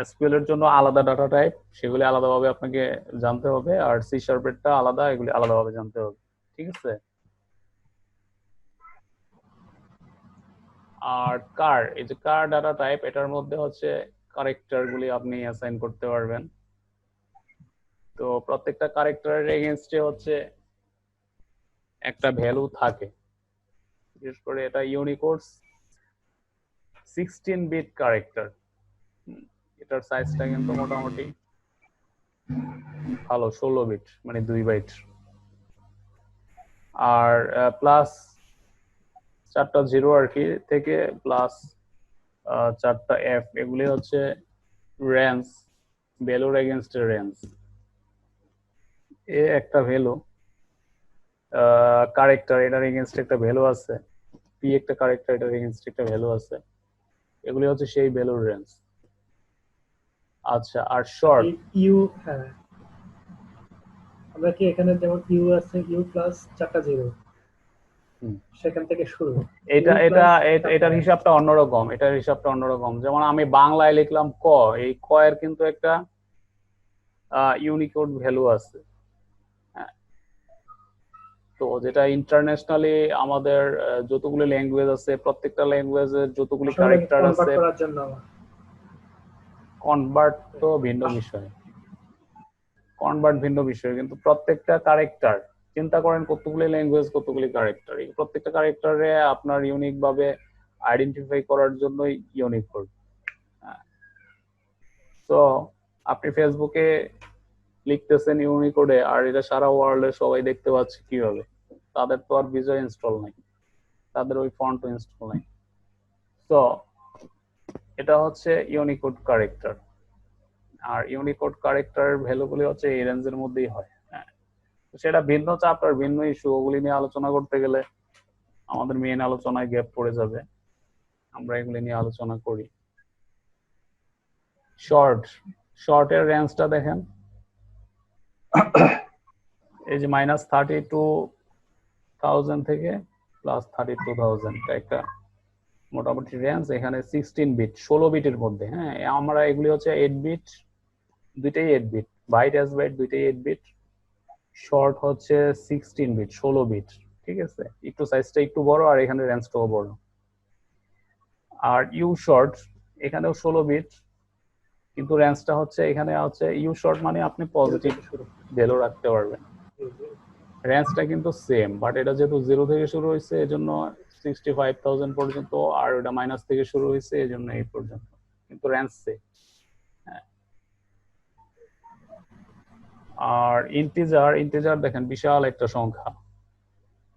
এসকিউএল এর জন্য আলাদা ডাটা টাইপ, সেগুলি আলাদাভাবে আপনাকে জানতে হবে, আর সি শার্পেরটা আলাদা, এগুলি আলাদাভাবে জানতে হবে। ঠিক আছে, আর কার, এই যে কার ডাটা টাইপ, এটার মধ্যে হচ্ছে ক্যারেক্টার গুলি আপনি অ্যাসাইন করতে পারবেন। তো প্রত্যেকটা ক্যারেক্টারের এগেইনস্টে হচ্ছে একটা ভ্যালু থাকে। বিশেষ করে এটা ইউনিকোড 16 বিট ক্যারেক্টার, এটার সাইজটা কিন্তু মোটামুটি ভালো, 16 বিট মানে 2 বাইট। আর প্লাস 4টা জিরো আর কি থেকে প্লাস 4টা এফ, এগুলি হচ্ছে রেঞ্জ, ভ্যালুর এগেইনস্টের রেঞ্জ। এ একটা ভ্যালু ক্যারেক্টার, এটার এগেইনস্টে একটা ভ্যালু আছে, পি একটা ক্যারেক্টার, এটার এগেইনস্টে একটা ভ্যালু আছে, এগুলি হচ্ছে সেই ভ্যালুর রেঞ্জ। আচ্ছা, আর শর্ট ইউ, হ্যাঁ আমরা কি এখানে যেমন ইউ আছে, ইউ প্লাস 4টা জিরো, সেখান থেকে শুরু। এটা U এটা plus এটার 4টা হিসাবটা অন্যরকম, এটার হিসাবটা অন্যরকম। যেমন আমি বাংলায় লিখলাম ক, এই ক এর কিন্তু একটা ইউনিকোড ভ্যালু আছে। হ্যাঁ, তো যেটা ইন্টারন্যাশনালি আমাদের যতগুলো ল্যাঙ্গুয়েজ আছে, প্রত্যেকটা ল্যাঙ্গুয়েজের যতগুলি আসলে ক্যারেক্টার কনভার্ট আছে, করার জন্য আমার কনভার্ট তো ভিন্ন বিষয়, কনভার্ট ভিন্ন বিষয়, কিন্তু প্রত্যেকটা ক্যারেক্টার, চিন্তা করেন কতগুলি ল্যাঙ্গুয়েজ, কতগুলি ক্যারেক্টার, এই প্রত্যেকটা ক্যারেক্টারে আপনার ইউনিক ভাবে আইডেন্টিফাই করার জন্যই ইউনিকোড। তো আপনি ফেসবুকে লিখতেছেন ইউনিকোডে, আর এটা সারা ওয়ার্ল্ডে সবাই দেখতে পাচ্ছে কিভাবে? তাদের তো আর বিজয় ইনস্টল নাই, তাদের ওই ফন্ট ইনস্টল নাই। তো এটা হচ্ছে ইউনিকোড ক্যারেক্টার, আর ইউনিকোড ক্যারেক্টারের ভ্যালুগুলি হচ্ছে এই রেঞ্জের মধ্যেই হয়। হ্যাঁ, সেটা ভিন্ন চ্যাপ্টার, ভিন্ন ইস্যু, ওগুলি নিয়ে আলোচনা করতে গেলে আমাদের মেইন আলোচনায় গ্যাপ পড়ে যাবে, আমরা এগুলি নিয়ে আলোচনা করি। শর্ট, শর্টের রেঞ্জটা দেখেন, এই যে -32,000 থেকে +32,000, একটা মোটামুটি রেঞ্জ। এখানে 16 বিট, 16 বিটের মধ্যে। হ্যাঁ, আমরা এগুলি হচ্ছে 8 বিট, দুইটাই 8 বিট, বাইট এস বাইট দুইটাই 8 বিট। শর্ট হচ্ছে 16 বিট, 16 বিট, ঠিক আছে, একটু সাইজটা একটু বড়, আর এখানে রেঞ্জটাও বড়। আর ইউ শর্ট, এখানেও 16 বিট, কিন্তু রেঞ্জটা হচ্ছে এখানে হচ্ছে ইউ শর্ট মানে আপনি পজিটিভ ভ্যালু রাখতে পারবেন। রেঞ্জটা কিন্তু সেম, বাট এটা যেহেতু 0 থেকে শুরু হয়েছে এজন্য 65,000 পর্যন্ত, আর ওটা মাইনাস থেকে শুরু হয়েছে এজন্য এই পর্যন্ত, কিন্তু রেঞ্জ সেম। আর ইন্টিজার, ইন্টিজার দেখেন বিশাল একটা সংখ্যা,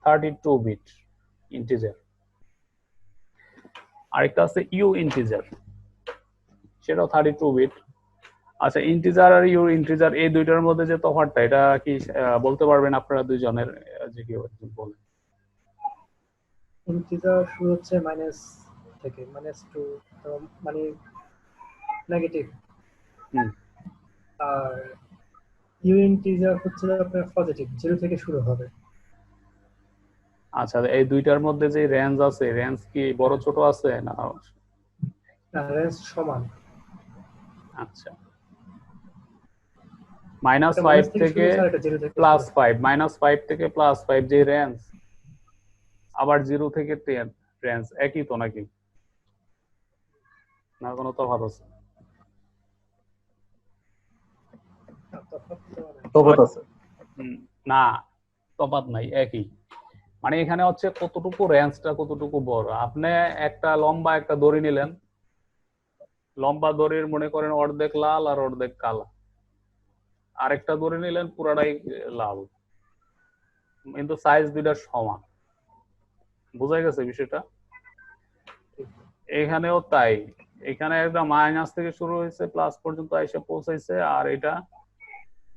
32 বিট ইন্টিজার। আরেকটা আছে ইউ ইন্টিজার, সেটাও 32 বিট। আচ্ছা, ইন্টিজার আর ইউ ইন্টিজার, এই দুইটার মধ্যে যে তফাৎটা, এটা কি বলতে পারবেন আপনারা দুইজনের? যে কেউ একজন বলেন। ইন্টিজার শুরু হচ্ছে মাইনাস থেকে, -2, তো মানে নেগেটিভ। আর ইউ ইন্টিজার হচ্ছে আপনার পজিটিভ, 0 থেকে শুরু হবে। আচ্ছা, এই দুইটার মধ্যে যে রেঞ্জ আছে, রেঞ্জ কি বড় ছোট আছে না? রেঞ্জ সমান। আচ্ছা, -5 থেকে +5, -5 থেকে +5 যে রেঞ্জ, আবার 0 থেকে 10 রেঞ্জ একই তো নাকি? না কোনো তফাৎ আছে? তফাৎ আছে। না, তফাৎ নাই, একই। মানে এখানে হচ্ছে কতটুকু রেঞ্জটা কতটুকু বড়। আপনি একটা লম্বা একটা দড়ি নিলেন, লম্বা দড়ির মনে করেন অর্ধেক লাল আর অর্ধেক কালা, আরেকটা দড়ি নিলেন পুরাটাই লাল, কিন্তু সাইজ দুইটা সমান। বোঝা গেছে বিষয়টা? এখানেও তাই, এখানে একটা মাইনাস থেকে শুরু হয়েছে, প্লাস পর্যন্ত এসে পৌঁছাইছে, আর এটা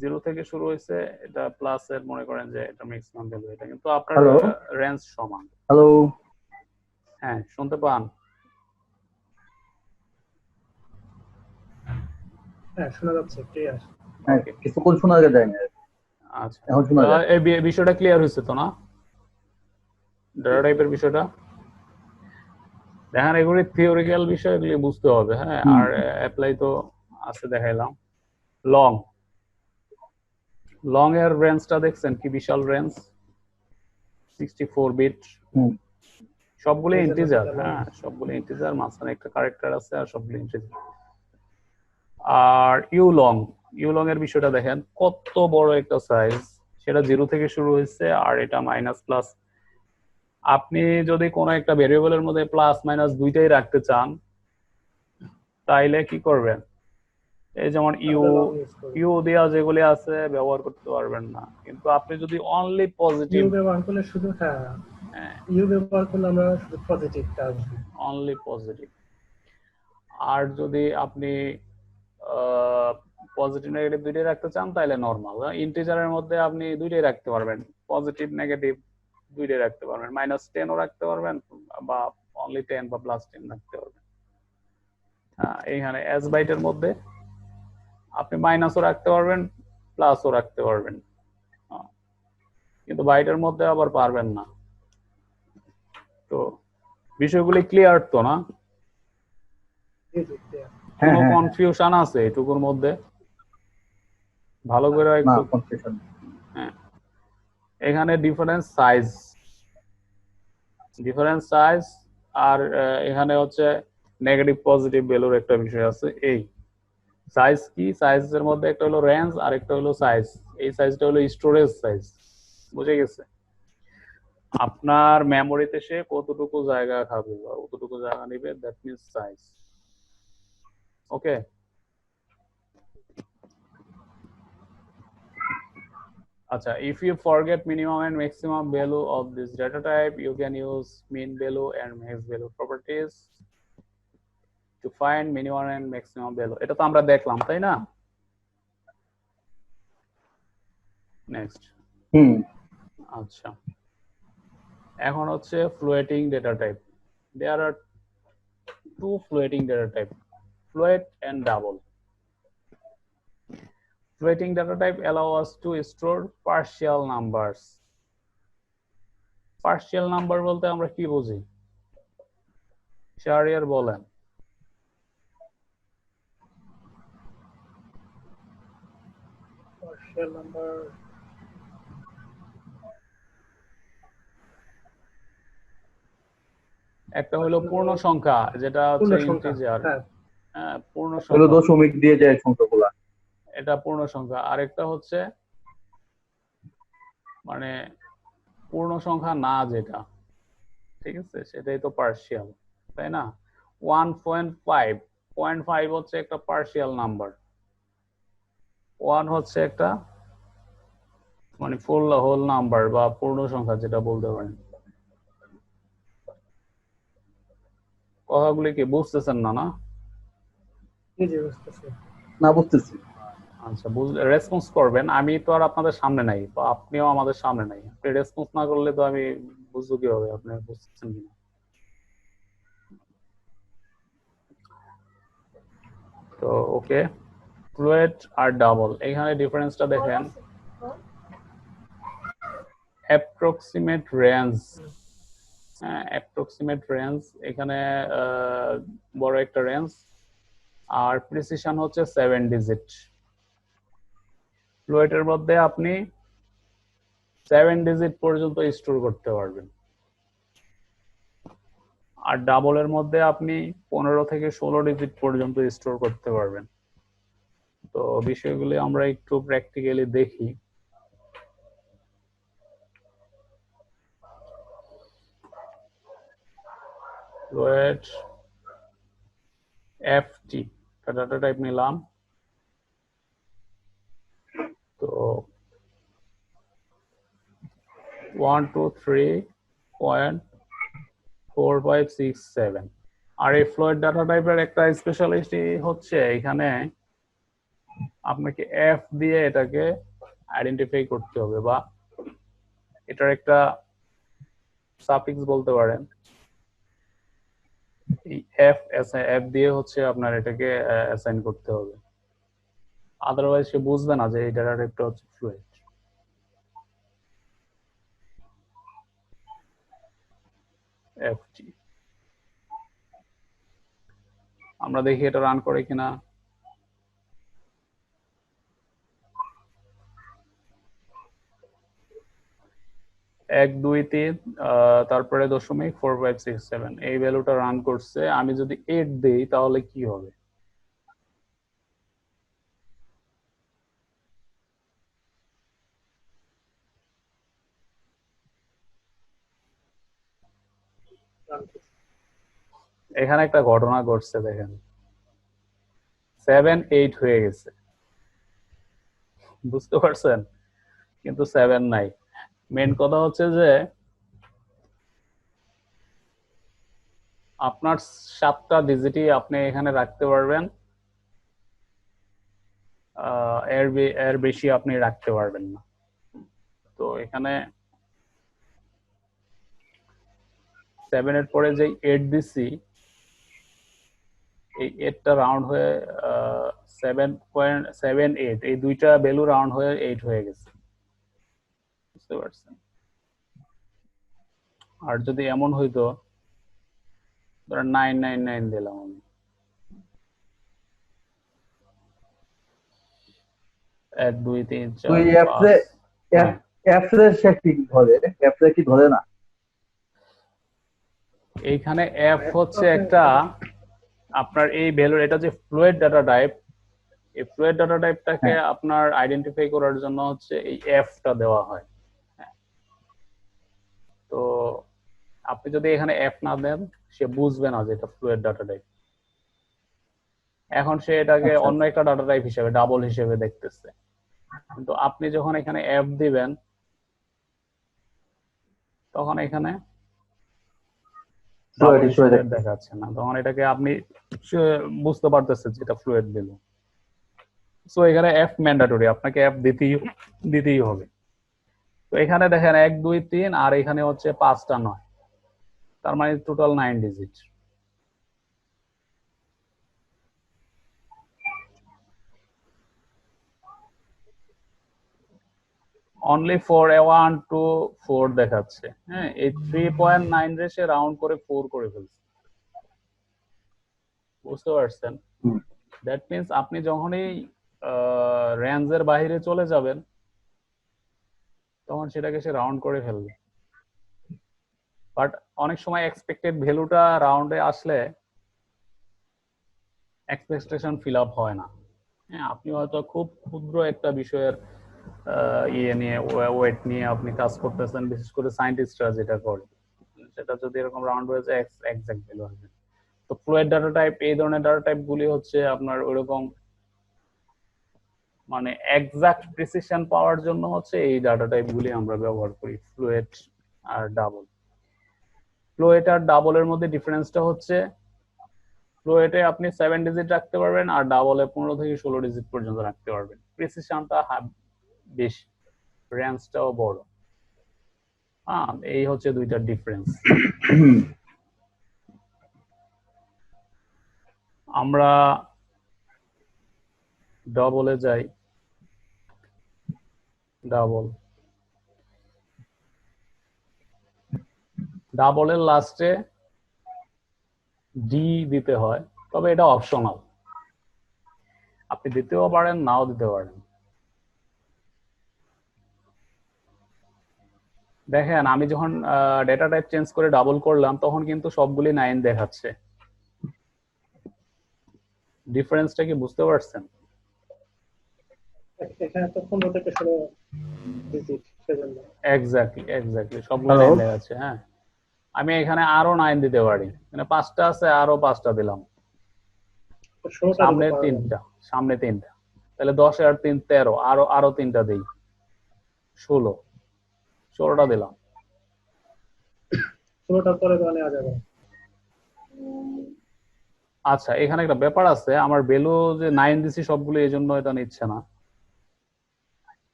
0 থেকে শুরু হয়েছে, এটা প্লাস এর মনে করেন যে এটা ম্যাক্সিমাম ভ্যালু, এটা কিন্তু আপনার রেঞ্জ সমান। হ্যালো, হ্যাঁ, শুনতে পান? হ্যাঁ, শোনা যাচ্ছে, ক্লিয়ার। হ্যাঁ, কিছুক্ষণ শোনা যায় না। আচ্ছা, এখন শোনা যায়। এই বিষয়টা ক্লিয়ার হয়েছে তো না? ডাটা টাইপের বিষয়টা দেখেন, এগুলি থিওরিক্যাল বিষয়, এগুলি বুঝতে হবে। হ্যাঁ, আর অ্যাপ্লাই তো আছে, দেখাইলাম। লং, লং এর রেঞ্জটা দেখছেন কি বিশাল রেঞ্জ, 64 বিট। সবগুলো এই যে ইন্টিজার, লজিক্যাল হ্যাঁ সবগুলো ইন্টিজার, মাঝখানে একটা ক্যারেক্টার আছে আর সবগুলো ইন্টিজার। আর ইউ লং এর বিষয়টা দেখেন কত বড় একটা সাইজ, সেটা 0 থেকে শুরু হয়েছে আর এটা মাইনাস প্লাস। আপনি যদি কোনো একটা ভেরিয়েবলের মধ্যে প্লাস মাইনাস দুইটাই রাখতে চান তাইলে কি করবেন, এই যেমন ইউ তাহলে লং ইউজ করি। ইউ দেওয়া যেগুলি আছে ব্যবহার করতে পারবেন না, কিন্তু আপনি যদি অনলি পজিটিভ, ইউ ব্যবহার করলে শুধু হ্যাঁ ইউ ব্যবহার করলে আমরা শুধু পজিটিভটা আসবে। Only positive. আর যদি আপনি পজিটিভ নেগেটিভ দুইটাই রাখতে চান তাহলে নর্মাল। ইন্টিজারের মধ্যে আপনি দুইটাই রাখতে পারবেন, পজিটিভ নেগেটিভ দুইটাই রাখতে পারবেন, -10 ও রাখতে পারবেন বা অনলি 10 বা +10 রাখতে পারবেন। এইখানে এস বাইটের মধ্যে আপনি মাইনাসও রাখতে পারবেন প্লাসও রাখতে পারবেন, কিন্তু বাইটের মধ্যে আবার পারবেন না। তো বিষয়গুলি ক্লিয়ার তো না? জি জি clear। কোনো কনফিউশন আছে এটুকুর মধ্যে? ভালো করে না একটু, কনফিউশন। হ্যাঁ এখানে ডিফারেন্স সাইজ আর এখানে হচ্ছে নেগেটিভ পজিটিভ ভ্যালুর একটা বিষয় আছে। এই সাইজ কি, সাইজের মধ্যে একটা হলো রেঞ্জ আর একটা হলো সাইজ। এই সাইজটা হলো স্টোরেজ সাইজ, বুঝে গেছে? আপনার মেমোরিতে সে কতটুকু জায়গা খাবে বা কতটুকু জায়গা নেবে, দ্যাট মিন্স সাইজ। ওকে, আচ্ছা, if you forget minimum and maximum value of this data type, you can use mean value and max value properties to find minimum and maximum value. এটা তো আমরা দেখলাম তাই না? নেক্সট, আচ্ছা এখন হচ্ছে floating data type. There are two floating data type, float and double. Floating data type allow us to store partial numbers. Partial number বলতে আমরা কি বুঝি? শাহরিয়ার বলেন। partial number একটা হলো পূর্ণ সংখ্যা যেটা হচ্ছে পূর্ণ সংখ্যা, ইন্টিজার, হ্যাঁ পূর্ণ হলো সংখ্যা, দশমিক দিয়ে যায় সংখ্যাগুলা। এটা পূর্ণ সংখ্যা। আরেকটা হচ্ছে মানে পূর্ণ সংখ্যা না যেটা, ঠিক আছে, সেটাই তো পার্শিয়াল, তাই না? 1.5 হচ্ছে একটা পার্শিয়াল নাম্বার, 1 হচ্ছে একটা মানে ফুল হোল নাম্বার বা পূর্ণ সংখ্যা যেটা বলতে পারেন। কথাগুলি কি বুঝতেছেন না? না জি জি বুঝতেছি। না বুঝতেছি। আচ্ছা, বুঝলে রেসপন্স করবেন। আমি তো আর আপনাদের সামনে নাই, বা আপনিও আমাদের সামনে নাই, আপনি রেসপন্স না করলে তো আমি বুঝবো কিভাবে আপনি বুঝতেছেন কিনা। তো ওকে, ফ্লুয়েড আর ডাবল, এখানে ডিফারেন্সটা দেখেন। অ্যাপ্রক্সিমেট রেঞ্জ, অ্যাপ্রক্সিমেট রেঞ্জ এখানে বড় একটা রেঞ্জ, আর প্রিসিশন হচ্ছে 7 ডিজিট। ফ্লুয়েডের মধ্যে আপনি 7 ডিজিট পর্যন্ত স্টোর করতে পারবেন, আর ডাবলের মধ্যে আপনি 15 থেকে 16 ডিজিট পর্যন্ত স্টোর করতে পারবেন। তো বিষয়গুলি আমরা একটু প্র্যাকটিক্যালি দেখি। ফ্লুয়েড এফটি ডাটা টাইপ নিলাম, তো 1 2 3.4567। আর এই ফ্লুয়েড ডাটা টাইপের একটা স্পেশালিটি হচ্ছে এখানে আপনাকে এফ দিয়ে এটাকে আইডেন্টিফাই করতে হবে, বা এটার একটা সাফিক্স বলতে পারেন। এই এফ দিয়ে হচ্ছে আপনার এটাকে অ্যাসাইন করতে হবে, আদারওয়াইজ সে বুঝবে না যে এই ডাটা টাইপটা হচ্ছে ফ্লুয়েড। এফটি আমরা দেখি এটা রান করে কিনা। 1 2 3 তারপরে দশমিক 4 5 6 7 এই ভ্যালুটা রান করছে। আমি যদি 8 দেই তাহলে কি হবে? এখানে একটা ঘটনা ঘটছে, দেখেন 7 8 হয়ে গেছে, বুঝতে পারছেন? কিন্তু 7 নাই। মেন কথা হচ্ছে যে আপনার 7টা ডিজিটই আপনি এখানে রাখতে পারবেন, এর বেশি আপনি রাখতে পারবেন না। তো এখানে 7 এর পরে যে 8 দিছি, এই 8টা রাউন্ড হয়ে 7.78, এই দুইটা ভ্যালু রাউন্ড হয়ে 8 হয়ে গেছে, বুঝতে পারছেন? আর যদি এমন হইতো, ধরেন 999 দিলাম আমি, 1 2 3 তুই 4 অ্যাপসে 5। হ্যাঁ, অ্যাপসে সে কি ধরে, অ্যাপসে কি ধরে না? এইখানে এফ হচ্ছে একটা আপনার এই ভ্যালু, এটা যে ফ্লুয়েড ডাটা টাইপ, এই ফ্লুয়েড ডাটা টাইপটাকে হ্যাঁ। আপনার আইডেন্টিফাই করার জন্য হচ্ছে এই এফটা দেওয়া হয়। হ্যাঁ, তো আপনি যদি এখানে এফ না দেন, সে বুঝবে না যে এটা ফ্লুয়েড ডাটা টাইপ। এখন সে এটাকে আচ্ছা অন্য একটা ডাটা টাইপ হিসেবে, ডাবল হিসেবে দেখতেছে। কিন্তু আপনি যখন এখানে এফ দিবেন, তখন এখানে ডাবল ফ্লুয়েড হিসেবে দেখতে। দেখাচ্ছে না, তখন এটাকে আপনি বুঝতে পারতেছেন যে এটা ফ্লুয়েড দিল। সো এখানে এফ ম্যান্ডেটরি, আপনাকে এফ দিতেই হবে। তো এখানে দেখেন 1 2 3, আর এখানে হচ্ছে 5টা 9, তার মানে টোটাল 9 ডিজিট। অনলি ফর 1 2 4 দেখাচ্ছে। হ্যাঁ, এই 3.9 রে সে রাউন্ড করে 4 করে ফেলছে, বুঝতে পারছেন? হুম। দ্যাট মিন্স আপনি যখনই রেঞ্জের বাইরে চলে যাবেন, তখন সেটাকে সে রাউন্ড করে ফেলবে। বাট অনেক সময় এক্সপেক্টেড ভ্যালুটা রাউন্ডে আসলে এক্সপেকটেশন ফিল আপ হয় না। হ্যাঁ, আপনি হয়তো খুব ক্ষুদ্র একটা বিষয়ের ইয়ে নিয়ে, ওয়েট নিয়ে আপনি কাজ করতেছেন, বিশেষ করে সায়েন্টিস্টরা যেটা করে, সেটা যদি এরকম রাউন্ড হয়ে যায়, এক্সাক্ট ভ্যালু আসবে। তো ফ্লুয়েড ডাটা টাইপ, এই ধরনের ডাটা টাইপ গুলি হচ্ছে আপনার ওইরকম, মানে এক্সাক্ট প্রিসিশন পাওয়ার জন্য হচ্ছে এই ডাটা টাইপ গুলি আমরা ব্যবহার করি, ফ্লুয়েড আর ডাবল। ফ্লুয়েড আর ডাবলের মধ্যে ডিফারেন্সটা হচ্ছে, ফ্লুয়েডে আপনি 7 ডিজিট রাখতে পারবেন, আর ডাবলে 15 থেকে 16 ডিজিট পর্যন্ত রাখতে পারবেন। প্রিসিশনটা বেশি, রেঞ্জটাও বড়। হ্যাঁ, এই হচ্ছে দুইটার ডিফারেন্স। আমরা ডাবলে যাই, ডাবলের লাস্টে ডি দিতে হয়, তবে এটা অপশনাল, আপনি দিতেও পারেন, নাও দিতে পারেন। দেখেন আমি যখন ডেটা টাইপ চেঞ্জ করে ডাবল করলাম, তখন কিন্তু সবগুলি 9 দেখাচ্ছে। ডিফারেন্সটা কি বুঝতে পারছেন? এখানে তো 15 থেকে 16 ডিজিট, সেজন্য এক্স্যাক্টলি সবগুলো 9 দেখাচ্ছে। হ্যাঁ, আমি এখানে আরো 9 দিতে পারি, মানে 5টা আছে, আরো 5টা দিলাম, 16টা দিতে সামনে পারবেন। 3টা, তাহলে 10 আর 3 13, আরো 3টা দিই, 16টা দিলাম। 16টার পরে তো নেওয়া যাবে। আচ্ছা, এখানে একটা ব্যাপার আছে, আমার ভ্যালু যে 9 দিছি সবগুলো, এই জন্য এটা নিচ্ছে না।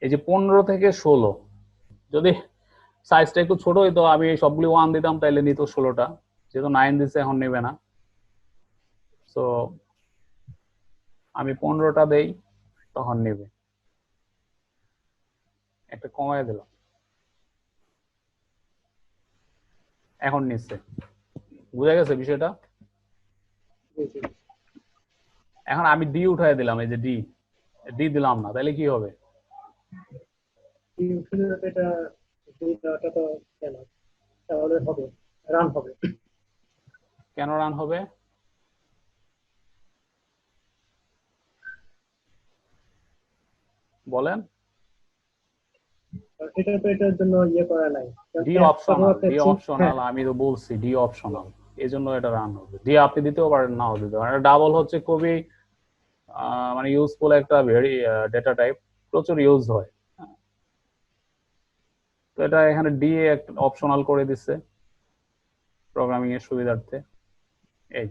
এই যে 15 থেকে 16, যদি সাইজটা একটু ছোট হইতো, আমি সবগুলি 1 দিতাম, তাইলে নিত 16টা, যেহেতু 9 দিছে এখন নেবে না। তো আমি 15টা দেই, তখন নেবে। একটা কমায় দিলাম, এখন নিচ্ছে। বুঝা গেছে বিষয়টা? এখন আমি ডি উঠাই দিলাম, এই যে ডি দিলাম না, তাহলে কি হবে? শুধু এটা দুইটা তো কেন তাহলে হবে রান হবে। কেন রান হবে? বলেন। এটা তো এটার জন্য ইয়ে করা নাই, ডি অপশনাল, আমি তো বলছি ডি অপশনাল, এই জন্য এটা রান হবে। ডি আপনি দিতেও পারেন, নাও দিতে পারেন। ডাবল হচ্ছে খুবই মানে ইউজফুল একটা ভেরি ডেটা টাইপ, প্রচুর ইউজ হয়। তো এটা এখানে ডি একটা অপশনাল করে দিচ্ছে প্রোগ্রামিং এর সুবিধার্থে। এই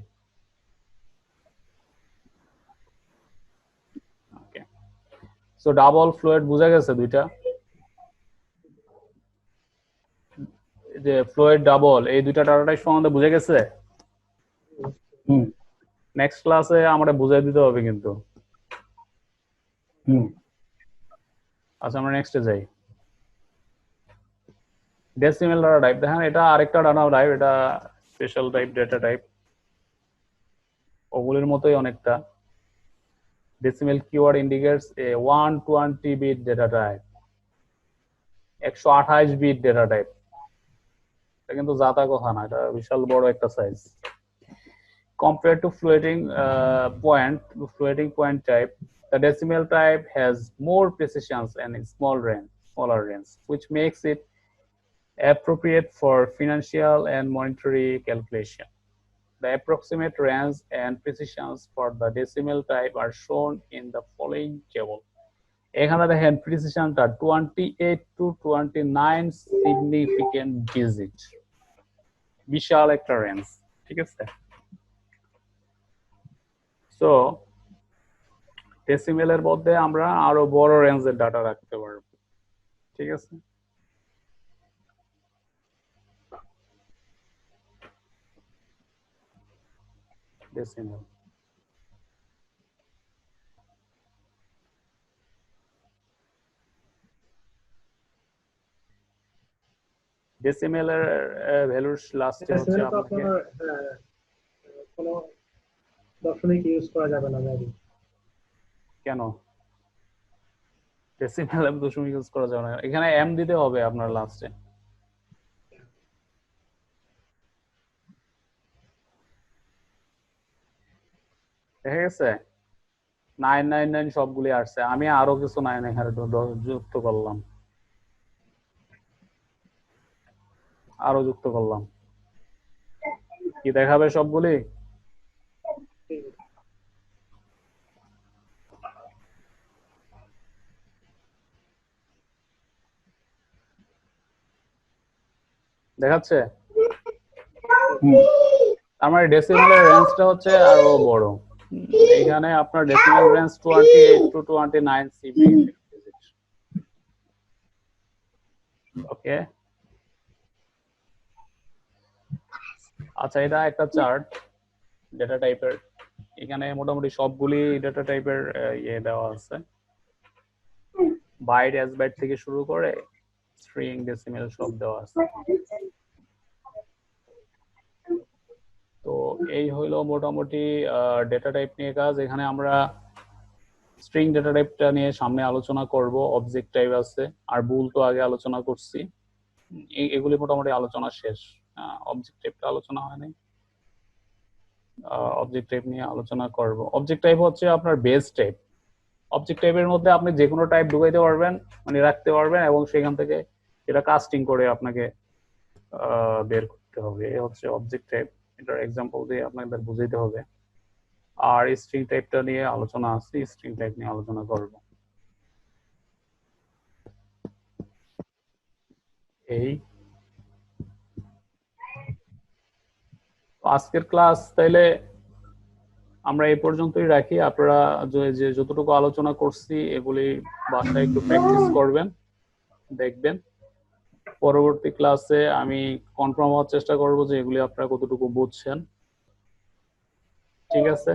ওকে, সো ডাবল ফ্লুয়েড বোঝা গেছে দুইটা, যে ফ্লুয়েড ডাবল এই দুইটা ডাটা টাইপ সম্বন্ধে বুঝে গেছে। নেক্সট ক্লাসে আমরা বুঝাই দিতে হবে কিন্তু। আচ্ছা আমরা নেক্সটে যাই। ডেসিমেল ডাটা টাইপ, দেখেন এটা আরেকটা ডাটা টাইপ, এটা স্পেশাল টাইপ ডেটা টাইপ, ওগুলির মতোই অনেকটা। Decimal keyword indicates a 120 bit data type, 128 bit data type. এটা কিন্তু জাতা কথা না, এটা বিশাল বড় একটা size. Compared to floating point type, the decimal type has more precision and smaller range, which makes it appropriate for financial and monetary calculation. The approximate range and precisions for the decimal type are shown in the following table. এখানে দেখেন প্রিসিশনটা 28 to 29 significant digit, বিশাল একটা range, ঠিক আছে। So ডেসিমেলের মধ্যে আমরা আরো বড় রেঞ্জের ডাটা রাখতে পারবো, ঠিক আছে। ডেসিমেল ডেসিমেলের ভ্যালুর লাস্টে হচ্ছে আপনাকে কোনো দশমিক ইউজ করা যাবে না মেবি। কেন ডেসিমেল দশমিক ইউজ করা যাবে না? এখানে এম দিতে হবে আপনার লাস্টে। দেখা গেছে 999 সবগুলি আসছে, আমি আরো কিছু 9 এখানে যুক্ত করলাম, আরো যুক্ত করলাম। কি দেখাবে সবগুলি? দেখাচ্ছে? তার মানে ডেসিমেলের রেঞ্জটা হচ্ছে আরো বড়। এখানে আপনার ডেসিমেল রেঞ্জ 28 to 29 সিবি। ওকে, আচ্ছা এটা একটা চার্ট ডেটা টাইপের, এখানে মোটামুটি সবগুলি ডেটা টাইপের ইয়ে দেওয়া আছে, বাইট এস বাইট থেকে শুরু করে স্ট্রিং ডেসিমেল সব দেওয়া আছে। তো এই হইলো মোটামুটি ডেটা টাইপ নিয়ে কাজ। এখানে আমরা স্ট্রিং ডেটা টাইপটা নিয়ে সামনে আলোচনা করব, অবজেক্ট টাইপ আছে, আর বুল তো আগে আলোচনা করছি। এগুলি মোটামুটি আলোচনা শেষ, অবজেক্ট টাইপটা আলোচনা হয়নি। অবজেক্ট টাইপ নিয়ে আলোচনা করব। অবজেক্ট টাইপ হচ্ছে আপনার বেস টাইপ। অবজেক্ট টাইপের মধ্যে আপনি যে কোনো টাইপ ঢুকাইতে পারবেন, মানে রাখতে পারবেন, এবং সেখান থেকে এটা কাস্টিং করে আপনাকে বের করতে হবে। এই হচ্ছে অবজেক্ট টাইপ, এটার এক্সাম্পল দিয়ে আপনাদের বুঝাইতে হবে। আর স্ট্রিং টাইপটা নিয়ে আলোচনা আছে, স্ট্রিং টাইপ নিয়ে আলোচনা করব। এই আজকের ক্লাস তাইলে আমরা এই পর্যন্তই রাখি। আপনারা যে যতটুকু আলোচনা করছি এগুলি বাসায় একটু প্র্যাকটিস করবেন, দেখবেন। পরবর্তী ক্লাসে আমি কনফার্ম হওয়ার চেষ্টা করব যে এগুলি আপনারা কতটুকু বুঝছেন, ঠিক আছে।